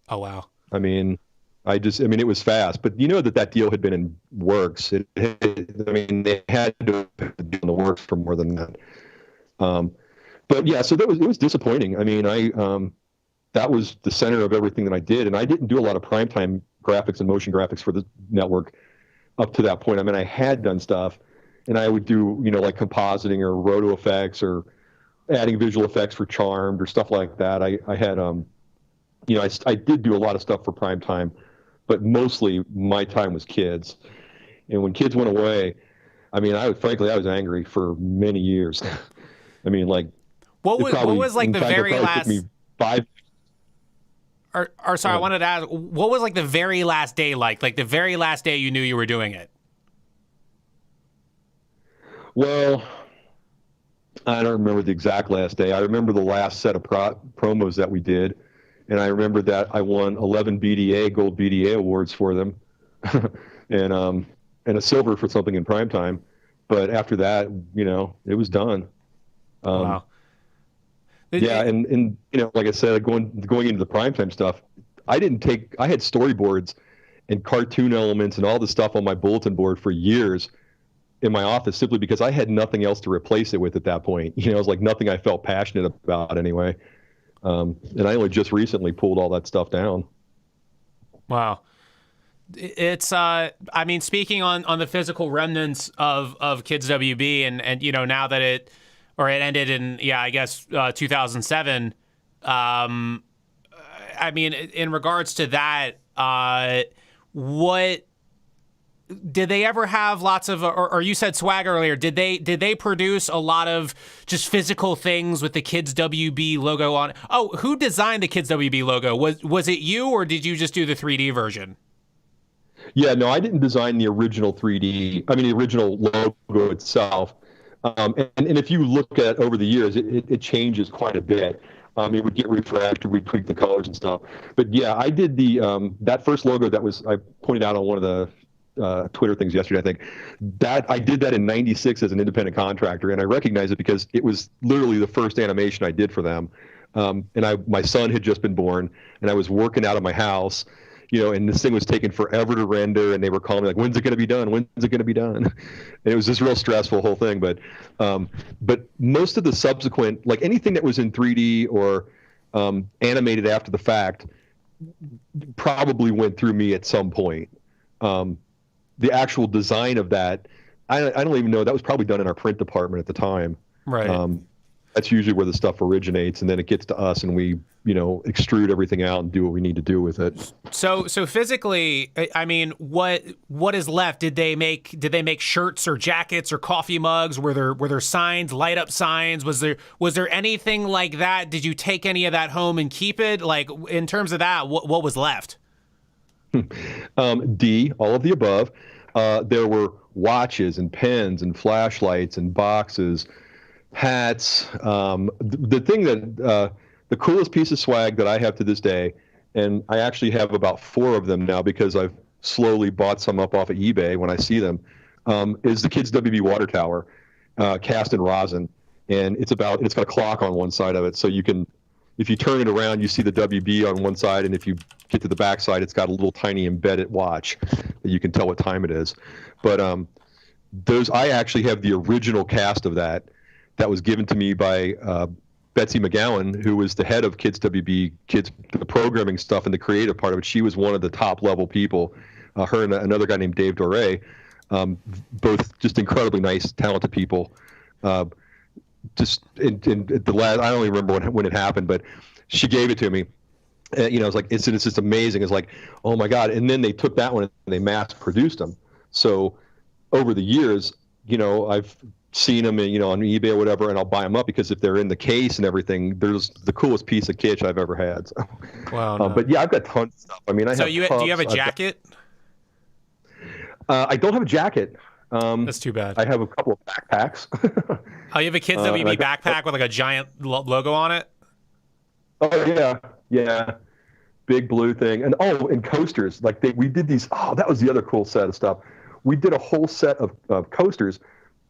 Oh, wow. I mean, it was fast, but that deal had been in works. They had to be in the works for more than that. But yeah, so it was disappointing. I mean, that was the center of everything that I did, and I didn't do a lot of primetime graphics and motion graphics for the network up to that point. I mean, I had done stuff, and I would do, like compositing or roto effects or adding visual effects for Charmed or stuff like that. I had, I did do a lot of stuff for primetime, but mostly my time was Kids. And when Kids went away, I mean, I was angry for many years. I mean, like, what was like the very last? Took me 5. Or sorry, I wanted to ask, what was like the very last day like the very last day you knew you were doing it? Well, I don't remember the exact last day. I remember the last set of promos that we did, and I remember that I won 11 gold BDA awards for them, and a silver for something in primetime. But after that, it was done. Wow. Yeah, and like I said, going into the primetime stuff, I had storyboards and cartoon elements and all the stuff on my bulletin board for years in my office, simply because I had nothing else to replace it with at that point. It was like nothing I felt passionate about anyway. And I only just recently pulled all that stuff down. Wow. It's speaking on the physical remnants of Kids WB, and now that it ended in 2007. In regards to that, what did they ever have lots of, or you said swag earlier, did they produce a lot of just physical things with the Kids WB logo on it? Oh, who designed the Kids WB logo? Was it you, or did you just do the 3D version? Yeah, no, I didn't design the original the original logo itself. And if you look at over the years, it changes quite a bit. It would get refreshed, we'd tweak the colors and stuff. But yeah, I did the that first logo that was, I pointed out on one of the Twitter things yesterday, I think, that I did that in '96 as an independent contractor, and I recognize it because it was literally the first animation I did for them. And my son had just been born, and I was working out of my house, and this thing was taking forever to render, and they were calling me like, "When's it going to be done? When's it going to be done?" And it was this real stressful whole thing. But most of the subsequent, like anything that was in 3D or animated after the fact, probably went through me at some point. The actual design of that, I don't even know. That was probably done in our print department at the time. Right. That's usually where the stuff originates, and then it gets to us, and we, extrude everything out and do what we need to do with it. So physically, I mean, what is left? Did they make shirts or jackets or coffee mugs? Were there signs, light up signs? Was there anything like that? Did you take any of that home and keep it? Like, in terms of that, what was left? D, all of the above. There were watches and pens and flashlights and boxes, hats. The thing that the coolest piece of swag that I have to this day, and I actually have about 4 of them now because I've slowly bought some up off of eBay when I see them, is the Kids WB water tower, cast in rosin, and it's got a clock on one side of it, so you can, if you turn it around, you see the WB on one side, and if you get to the back side, it's got a little tiny embedded watch that you can tell what time it is. But I actually have the original cast of that was given to me by Betsy McGowan, who was the head of Kids WB, the programming stuff and the creative part of it. She was one of the top level people. Her and another guy named Dave Doré, both just incredibly nice, talented people. Just in the last, I don't even remember when it happened, but she gave it to me. It's like it's just amazing. It's like, oh my God! And then they took that one and they mass produced them. So over the years, I've seen them, on eBay or whatever, and I'll buy them up because if they're in the case and everything, there's the coolest piece of kitsch I've ever had. So. Wow. No. But yeah, I've got tons of stuff. I mean, do you have a jacket? I don't have a jacket. That's too bad. I have a couple of backpacks. Oh, you have a Kids WB backpack with like a giant logo on it? Oh yeah, big blue thing, and coasters. Like we did these. Oh, that was the other cool set of stuff. We did a whole set of coasters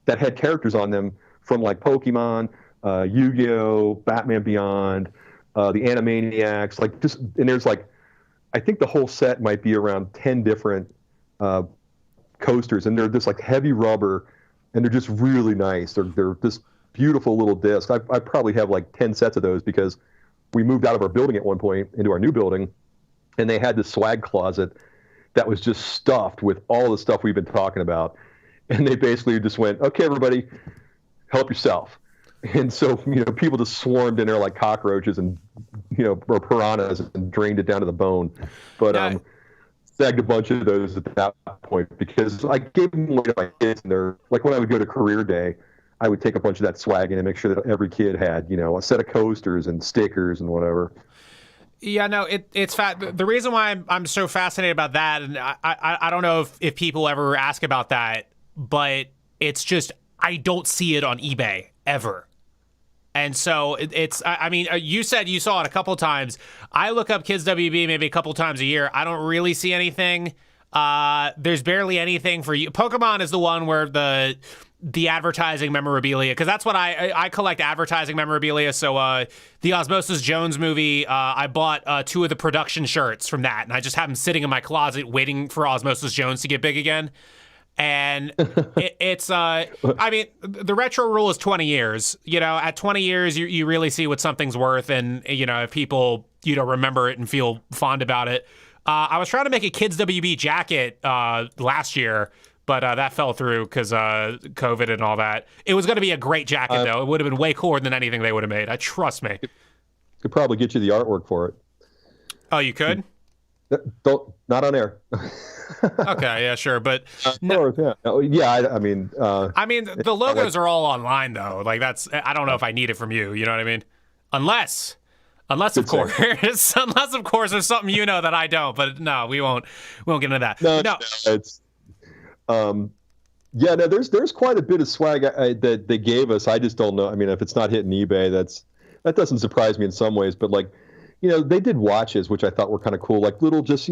that had characters on them from like Pokemon, Yu-Gi-Oh, Batman Beyond, the Animaniacs. And there's I think the whole set might be around 10 different coasters, and they're just like heavy rubber, and they're just really nice. They're this beautiful little disc. I probably have like 10 sets of those because we moved out of our building at one point into our new building, and they had this swag closet that was just stuffed with all the stuff we've been talking about. And they basically just went, okay, everybody, help yourself. And so, people just swarmed in there like cockroaches and, or piranhas and drained it down to the bone. But snagged a bunch of those at that point because I gave them away to my kids. And they're like, when I would go to career day, I would take a bunch of that swag in and make sure that every kid had, a set of coasters and stickers and whatever. Yeah, no, it's the reason why I'm so fascinated about that, and I don't know if people ever ask about that, but it's just I don't see it on eBay ever. And so I mean, you said you saw it a couple times. I look up Kids WB maybe a couple times a year. I don't really see anything. There's barely anything for you. Pokemon is the one where the advertising memorabilia, because that's what I collect, advertising memorabilia. So the Osmosis Jones movie, I bought 2 of the production shirts from that, and I just have them sitting in my closet waiting for Osmosis Jones to get big again. And it's I mean, the retro rule is 20 years. At 20 years, you really see what something's worth, and if people remember it and feel fond about it. I was trying to make a Kids WB jacket last year, but that fell through because COVID and all that. It was going to be a great jacket, though. It would have been way cooler than anything they would have made. Trust me. Could probably get you the artwork for it. Oh, you could? Not on air. Okay, yeah, sure, but I mean, the logos are all online though. Like I don't know if I need it from you. You know what I mean? Unless of course, unless of course there's something that I don't. But no, we won't get into that. No. It's there's quite a bit of swag that they gave us. I just don't know. I mean, if it's not hitting eBay, that doesn't surprise me in some ways. But they did watches, which I thought were kind of cool, like little just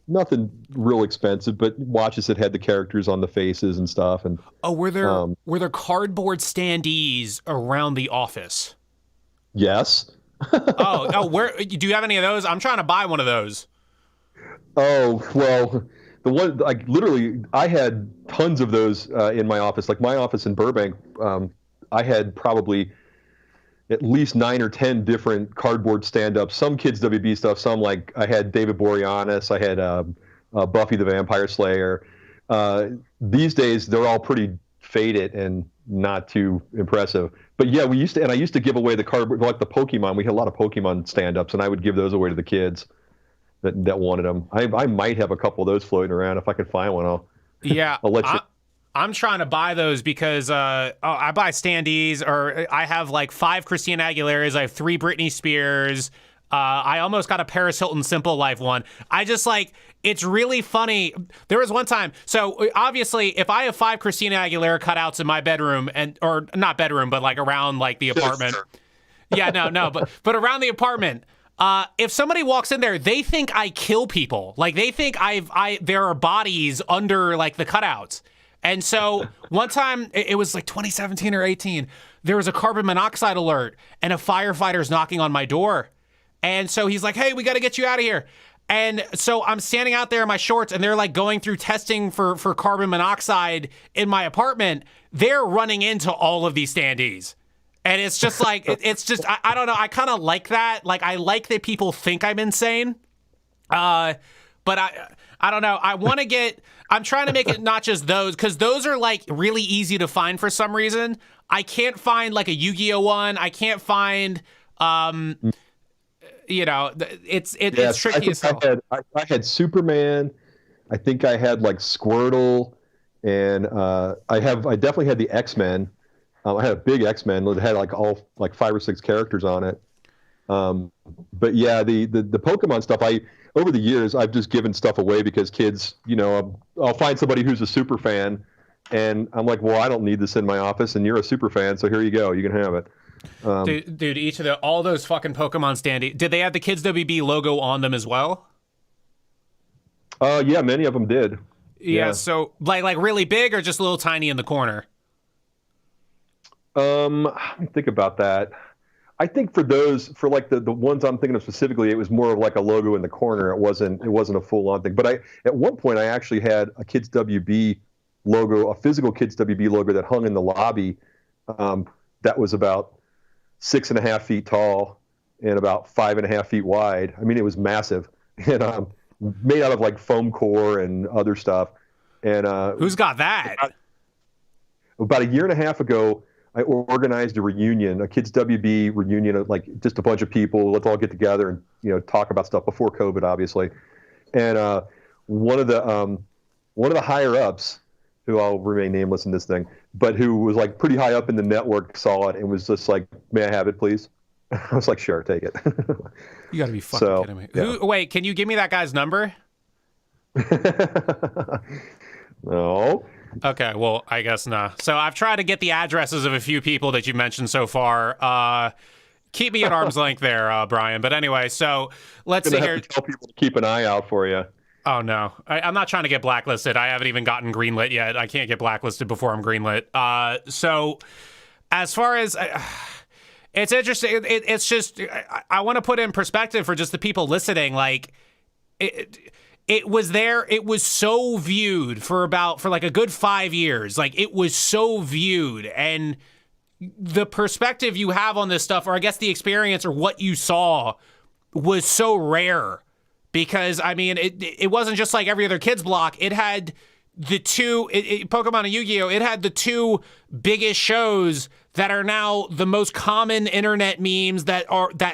nothing real expensive, but watches that had the characters on the faces and stuff. And Oh, were there cardboard standees around the office? yes. Where do you have any of those? I'm trying to buy one of those. Oh, well, the one, like, literally, I had tons of those in my office. Like, my office in Burbank, I had probably at least 9 or 10 different cardboard stand-ups. Some Kids WB stuff. Some, like, I had David Boreanaz. I had Buffy the Vampire Slayer. These days, they're all pretty faded and not too impressive. But yeah, I used to give away the cardboard, like the Pokemon. We had a lot of Pokemon stand-ups, and I would give those away to the kids that wanted them. I might have a couple of those floating around. If I can find one, I'll let you. I'm trying to buy those because I buy standees, or I have like 5 Christina Aguileras. I have 3 Britney Spears. I almost got a Paris Hilton Simple Life one. I just it's really funny. There was one time, so obviously if I have 5 Christina Aguilera cutouts in my bedroom, or not bedroom, but like around like the apartment. Yeah, no, but around the apartment. If somebody walks in there, they think I kill people. Like they think there are bodies under like the cutouts. And so one time, it was like 2017 or 18, there was a carbon monoxide alert and a firefighter's knocking on my door. And so he's like, hey, we got to get you out of here. And so I'm standing out there in my shorts and they're like going through testing for carbon monoxide in my apartment. They're running into all of these standees. And it's just like, I don't know. I kind of like that. Like, I like that people think I'm insane. But I don't know. I'm trying to make it not just those, because those are like really easy to find for some reason. I can't find like a Yu-Gi-Oh one. I can't find, it's tricky as hell. I had Superman. I think I had like Squirtle, and I definitely had the X-Men. I had a big X-Men that had like all like 5 or 6 characters on it. But yeah, the Pokemon stuff, over the years, I've just given stuff away because kids, I'll find somebody who's a super fan, and I'm like, well, I don't need this in my office, and you're a super fan, so here you go, you can have it. Dude, each of all those fucking Pokemon standee, did they have the Kids WB logo on them as well? Yeah, many of them did. Yeah. So like really big or just a little tiny in the corner? Let me think about that. I think for like the ones I'm thinking of specifically, it was more of like a logo in the corner. It wasn't a full on thing. But at one point I actually had a Kids WB logo, a physical Kids WB logo that hung in the lobby. That was about 6.5 feet tall and about 5.5 feet wide. I mean, it was massive, and made out of like foam core and other stuff. And who's got that? About a year and a half ago, I organized a reunion, a Kids WB reunion of like just a bunch of people. Let's all get together and talk about stuff before COVID, obviously. And one of the higher ups, who I'll remain nameless in this thing, but who was like pretty high up in the network, saw it and was just like, "May I have it, please?" I was like, "Sure, take it." You got to be fucking kidding me. Yeah. Wait, can you give me that guy's number? No. Okay, well, I guess not. So I've tried to get the addresses of a few people that you mentioned so far. Keep me at arm's length there, Brian. But anyway, so let's see here. Tell people to keep an eye out for you. Oh, no. I'm not trying to get blacklisted. I haven't even gotten greenlit yet. I can't get blacklisted before I'm greenlit. So as far as... it's interesting. It's just... I want to put in perspective for just the people listening. Like... It was there. It was so viewed for like a good 5 years. Like it was so viewed, and the perspective you have on this stuff, or I guess the experience or what you saw, was so rare. Because I mean, it wasn't just like every other kids block. It had the two Pokemon and Yu-Gi-Oh. It had the 2 biggest shows that are now the most common internet memes, that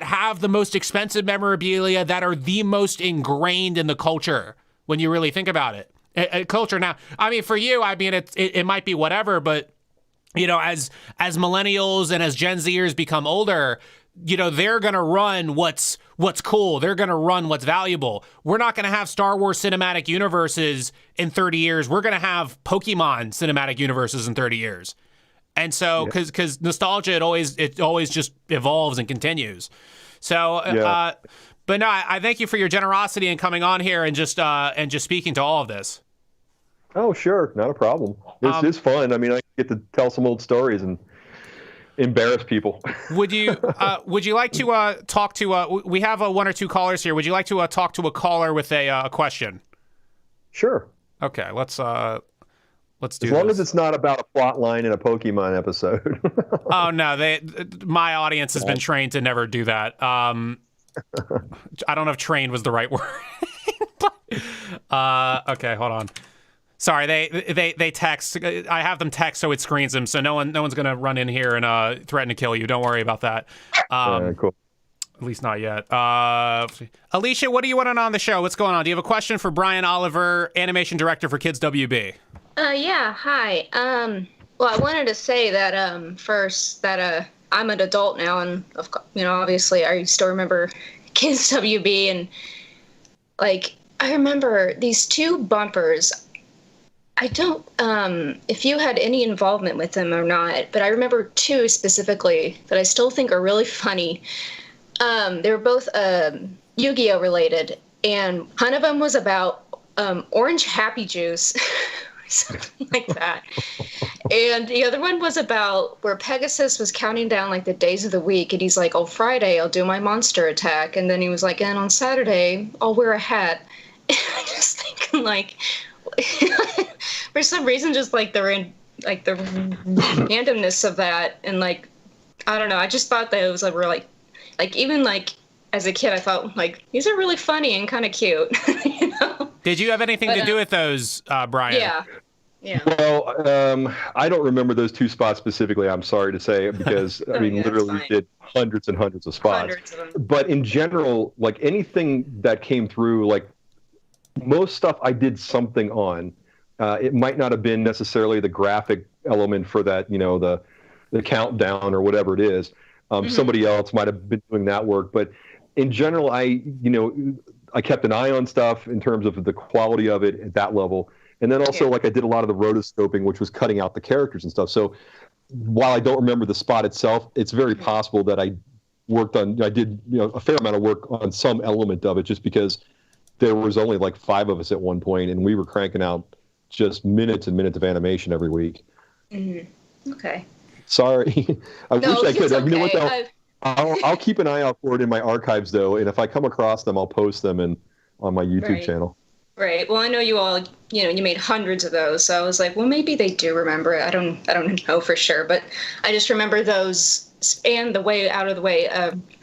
have the most expensive memorabilia, that are the most ingrained in the culture when you really think about it. Culture now. I mean, for you, I mean, it might be whatever, but as millennials and as Gen Zers become older, they're gonna run what's cool. They're gonna run what's valuable. We're not gonna have Star Wars cinematic universes in 30 years. We're gonna have Pokemon cinematic universes in 30 years. And so, because nostalgia, it always just evolves and continues. So, But no, I thank you for your generosity in coming on here and just speaking to all of this. Oh, sure. Not a problem. It's fun. I mean, I get to tell some old stories and embarrass people. Would you like to talk to? We have one or two callers here. Would you like to talk to a caller with a question? Sure. Okay, let's do this. As long as it's not about a plot line in a Pokemon episode. Oh no, my audience has been trained to never do that. I don't know if trained was the right word. Okay, hold on. Sorry, they text. I have them text so it screens them, so no one's gonna run in here and threaten to kill you. Don't worry about that. Cool. At least not yet. Alicia, what do you want on the show? What's going on? Do you have a question for Brian Oliver, animation director for Kids WB? Yeah. Hi. Well, I wanted to say that first that I'm an adult now, and obviously I still remember Kids WB, and like I remember these two bumpers. I don't if you had any involvement with them or not, but I remember two specifically that I still think are really funny. They were both Yu-Gi-Oh related, and one of them was about orange happy juice, something like that. And the other one was about where Pegasus was counting down like the days of the week, and he's like, "Oh, Friday I'll do my monster attack," and then he was like, "And on Saturday I'll wear a hat." And I just thinking like, for some reason, just like the randomness of that, and like I don't know, I just thought that it was a really like even like as a kid, I thought like these are really funny and kind of cute. Did you have anything to do with those, Brian? Yeah. Well, I don't remember those two spots specifically. I'm sorry to say, because I mean, literally we did hundreds and hundreds of spots. Hundreds of them. But in general, like anything that came through, like most stuff I did something on. It might not have been necessarily the graphic element for that, the countdown or whatever it is. Somebody else might have been doing that work. But in general, I kept an eye on stuff in terms of the quality of it at that level. And then also, like I did a lot of the rotoscoping, which was cutting out the characters and stuff. So while I don't remember the spot itself, it's very possible that I did a fair amount of work on some element of it, just because there was only like 5 of us at one point, and we were cranking out just minutes and minutes of animation every week. Mm-hmm. Okay. Sorry. I wish I could. Okay. You know what, though? I'll keep an eye out for it in my archives, though, and if I come across them, I'll post them on my YouTube channel. Right. Well, I know you all, you made hundreds of those, so I was like, well, maybe they do remember it. I don't know for sure, but I just remember those, and the way out of the way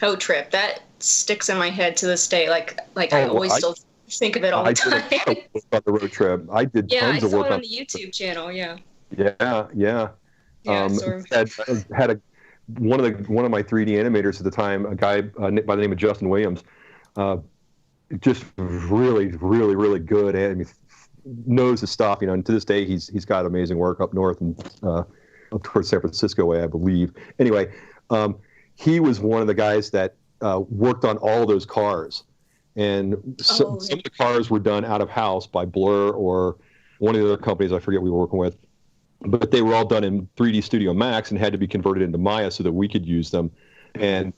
Road Trip. That sticks in my head to this day. Like I always still think of it all the time. I did on the Road Trip. I did tons of work on the YouTube channel. Yeah. Yeah. Had one of my 3D animators at the time, a guy by the name of Justin Williams, just really, really, really good. I mean, knows his stuff. And to this day, he's got amazing work up north and up towards San Francisco way, I believe. Anyway, he was one of the guys that worked on all those cars. And some of the cars were done out of house by Blur or one of the other companies I forget we were working with. But they were all done in 3D Studio Max and had to be converted into Maya so that we could use them. And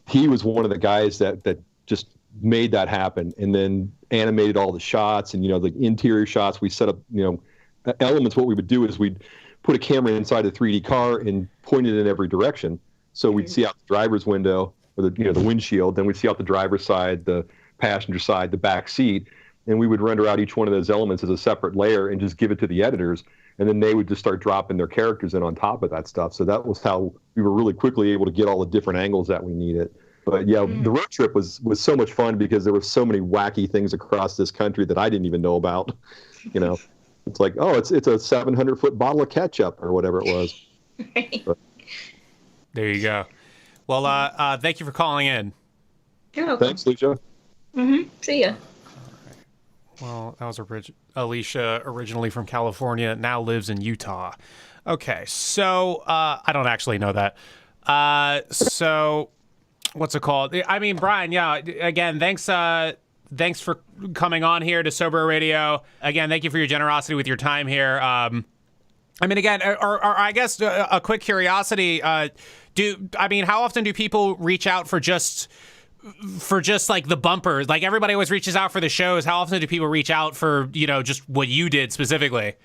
he was one of the guys that just made that happen, and then animated all the shots and the interior shots. We set up elements. What we would do is we'd put a camera inside the 3D car and point it in every direction. So we'd see out the driver's window or the windshield. Then we'd see out the driver's side, the passenger side, the back seat, and we would render out each one of those elements as a separate layer and just give it to the editors. And then they would just start dropping their characters in on top of that stuff. So that was how we were really quickly able to get all the different angles that we needed. But yeah, the road trip was so much fun because there were so many wacky things across this country that I didn't even know about. It's like, it's a 700-foot bottle of ketchup or whatever it was. But, there you go. Well, thank you for calling in. You're welcome. Thanks, Alicia. See ya. Well, that was Alicia, originally from California, now lives in Utah. Okay, so I don't actually know that. So what's it called? I mean, Brian, yeah, again, thanks for coming on here to SoBroRadio. Again, thank you for your generosity with your time here. I mean, again, or I guess a quick curiosity, how often do people reach out for just for just like the bumpers? Like everybody always reaches out for the shows. How often do people reach out for, just what you did specifically?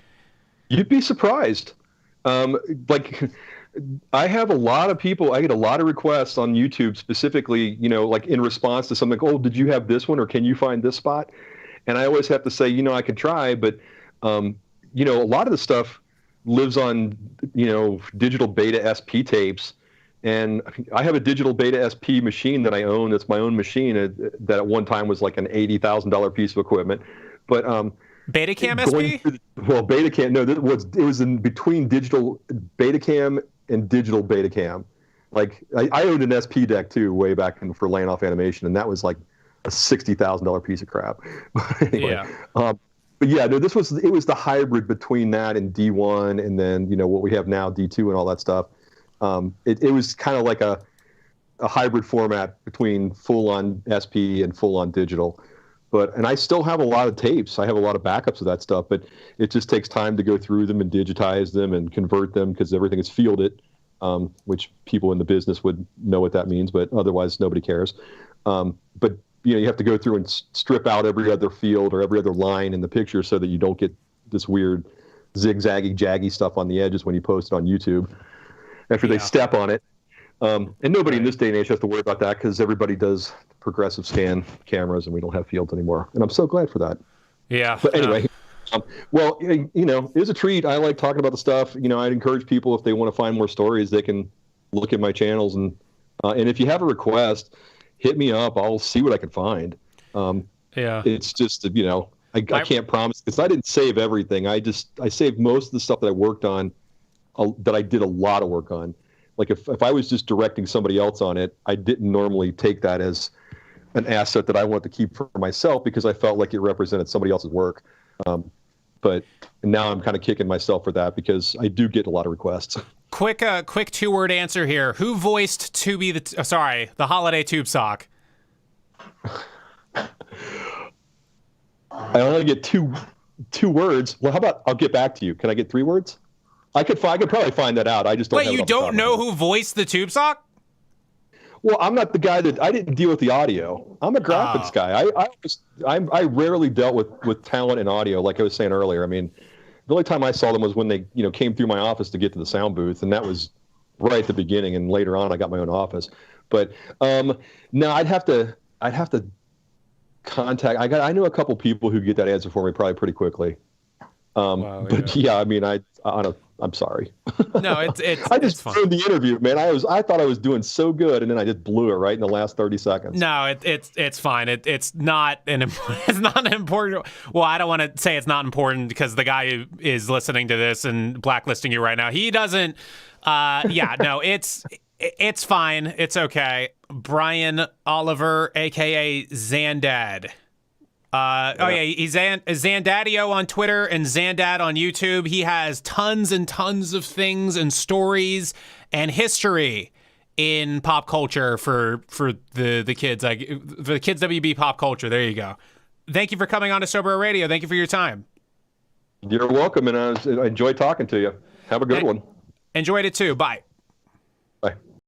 You'd be surprised. Like I have a lot of people, I get a lot of requests on YouTube specifically, like in response to something, oh, did you have this one or can you find this spot? And I always have to say, I could try, but, a lot of the stuff lives on, digital beta SP tapes. And I have a digital beta SP machine that I own. That's my own machine that at one time was like an $80,000 piece of equipment. But Betacam SP? Betacam. No, it was in between digital Betacam and digital Betacam. Like I owned an SP deck too, way back for laying off animation, and that was like a $60,000 piece of crap. But anyway, yeah. But yeah, no, it was the hybrid between that and D1, and then what we have now, D2, and all that stuff. It was kind of like a hybrid format between full-on SP and full-on digital. And I still have a lot of tapes. I have a lot of backups of that stuff, but it just takes time to go through them and digitize them and convert them because everything is fielded, which people in the business would know what that means, but otherwise nobody cares. But you have to go through and strip out every other field or every other line in the picture so that you don't get this weird zigzaggy, jaggy stuff on the edges when you post it on YouTube after they step on it. And nobody in this day and age has to worry about that because everybody does progressive scan cameras and we don't have fields anymore. And I'm so glad for that. Yeah. But anyway, it's a treat. I like talking about the stuff. I'd encourage people if they want to find more stories, they can look at my channels. And if you have a request, hit me up. I'll see what I can find. It's just, I can't promise because I didn't save everything. I saved most of the stuff that I worked on that I did a lot of work on. Like if I was just directing somebody else on it, I didn't normally take that as an asset that I wanted to keep for myself because I felt like it represented somebody else's work. But now I'm kind of kicking myself for that because I do get a lot of requests. Quick 2-word answer here. Who voiced the holiday tube sock? I only get two words. Well, how about I'll get back to you. Can I get 3 words? I could probably find that out. I just don't. Wait, you don't know who voiced the tube sock? Well, I'm not the guy I didn't deal with the audio. I'm a graphics guy. I rarely dealt with talent and audio, like I was saying earlier. I mean, the only time I saw them was when they, came through my office to get to the sound booth, and that was right at the beginning. And later on, I got my own office. But no, I'd have to contact. I know a couple people who get that answer for me probably pretty quickly. I mean, I'm sorry. No, it's I just fine. ruined the interview, man. I thought I was doing so good, and then I just blew it right in the last 30 seconds. No, it's fine. It's not it's not important. Well, I don't want to say it's not important because the guy who is listening to this and blacklisting you right now, he doesn't. No, it's fine. It's okay. Brian Oliver, aka Zandad. He's Zandadio on Twitter and Zandad on YouTube. He has tons and tons of things and stories and history in pop culture for the kids, like for the kids WB pop culture. There you go. Thank you for coming on to SoBroRadio. Thank you for your time. You're welcome, and I enjoyed talking to you. Have a good one. Enjoyed it too. Bye.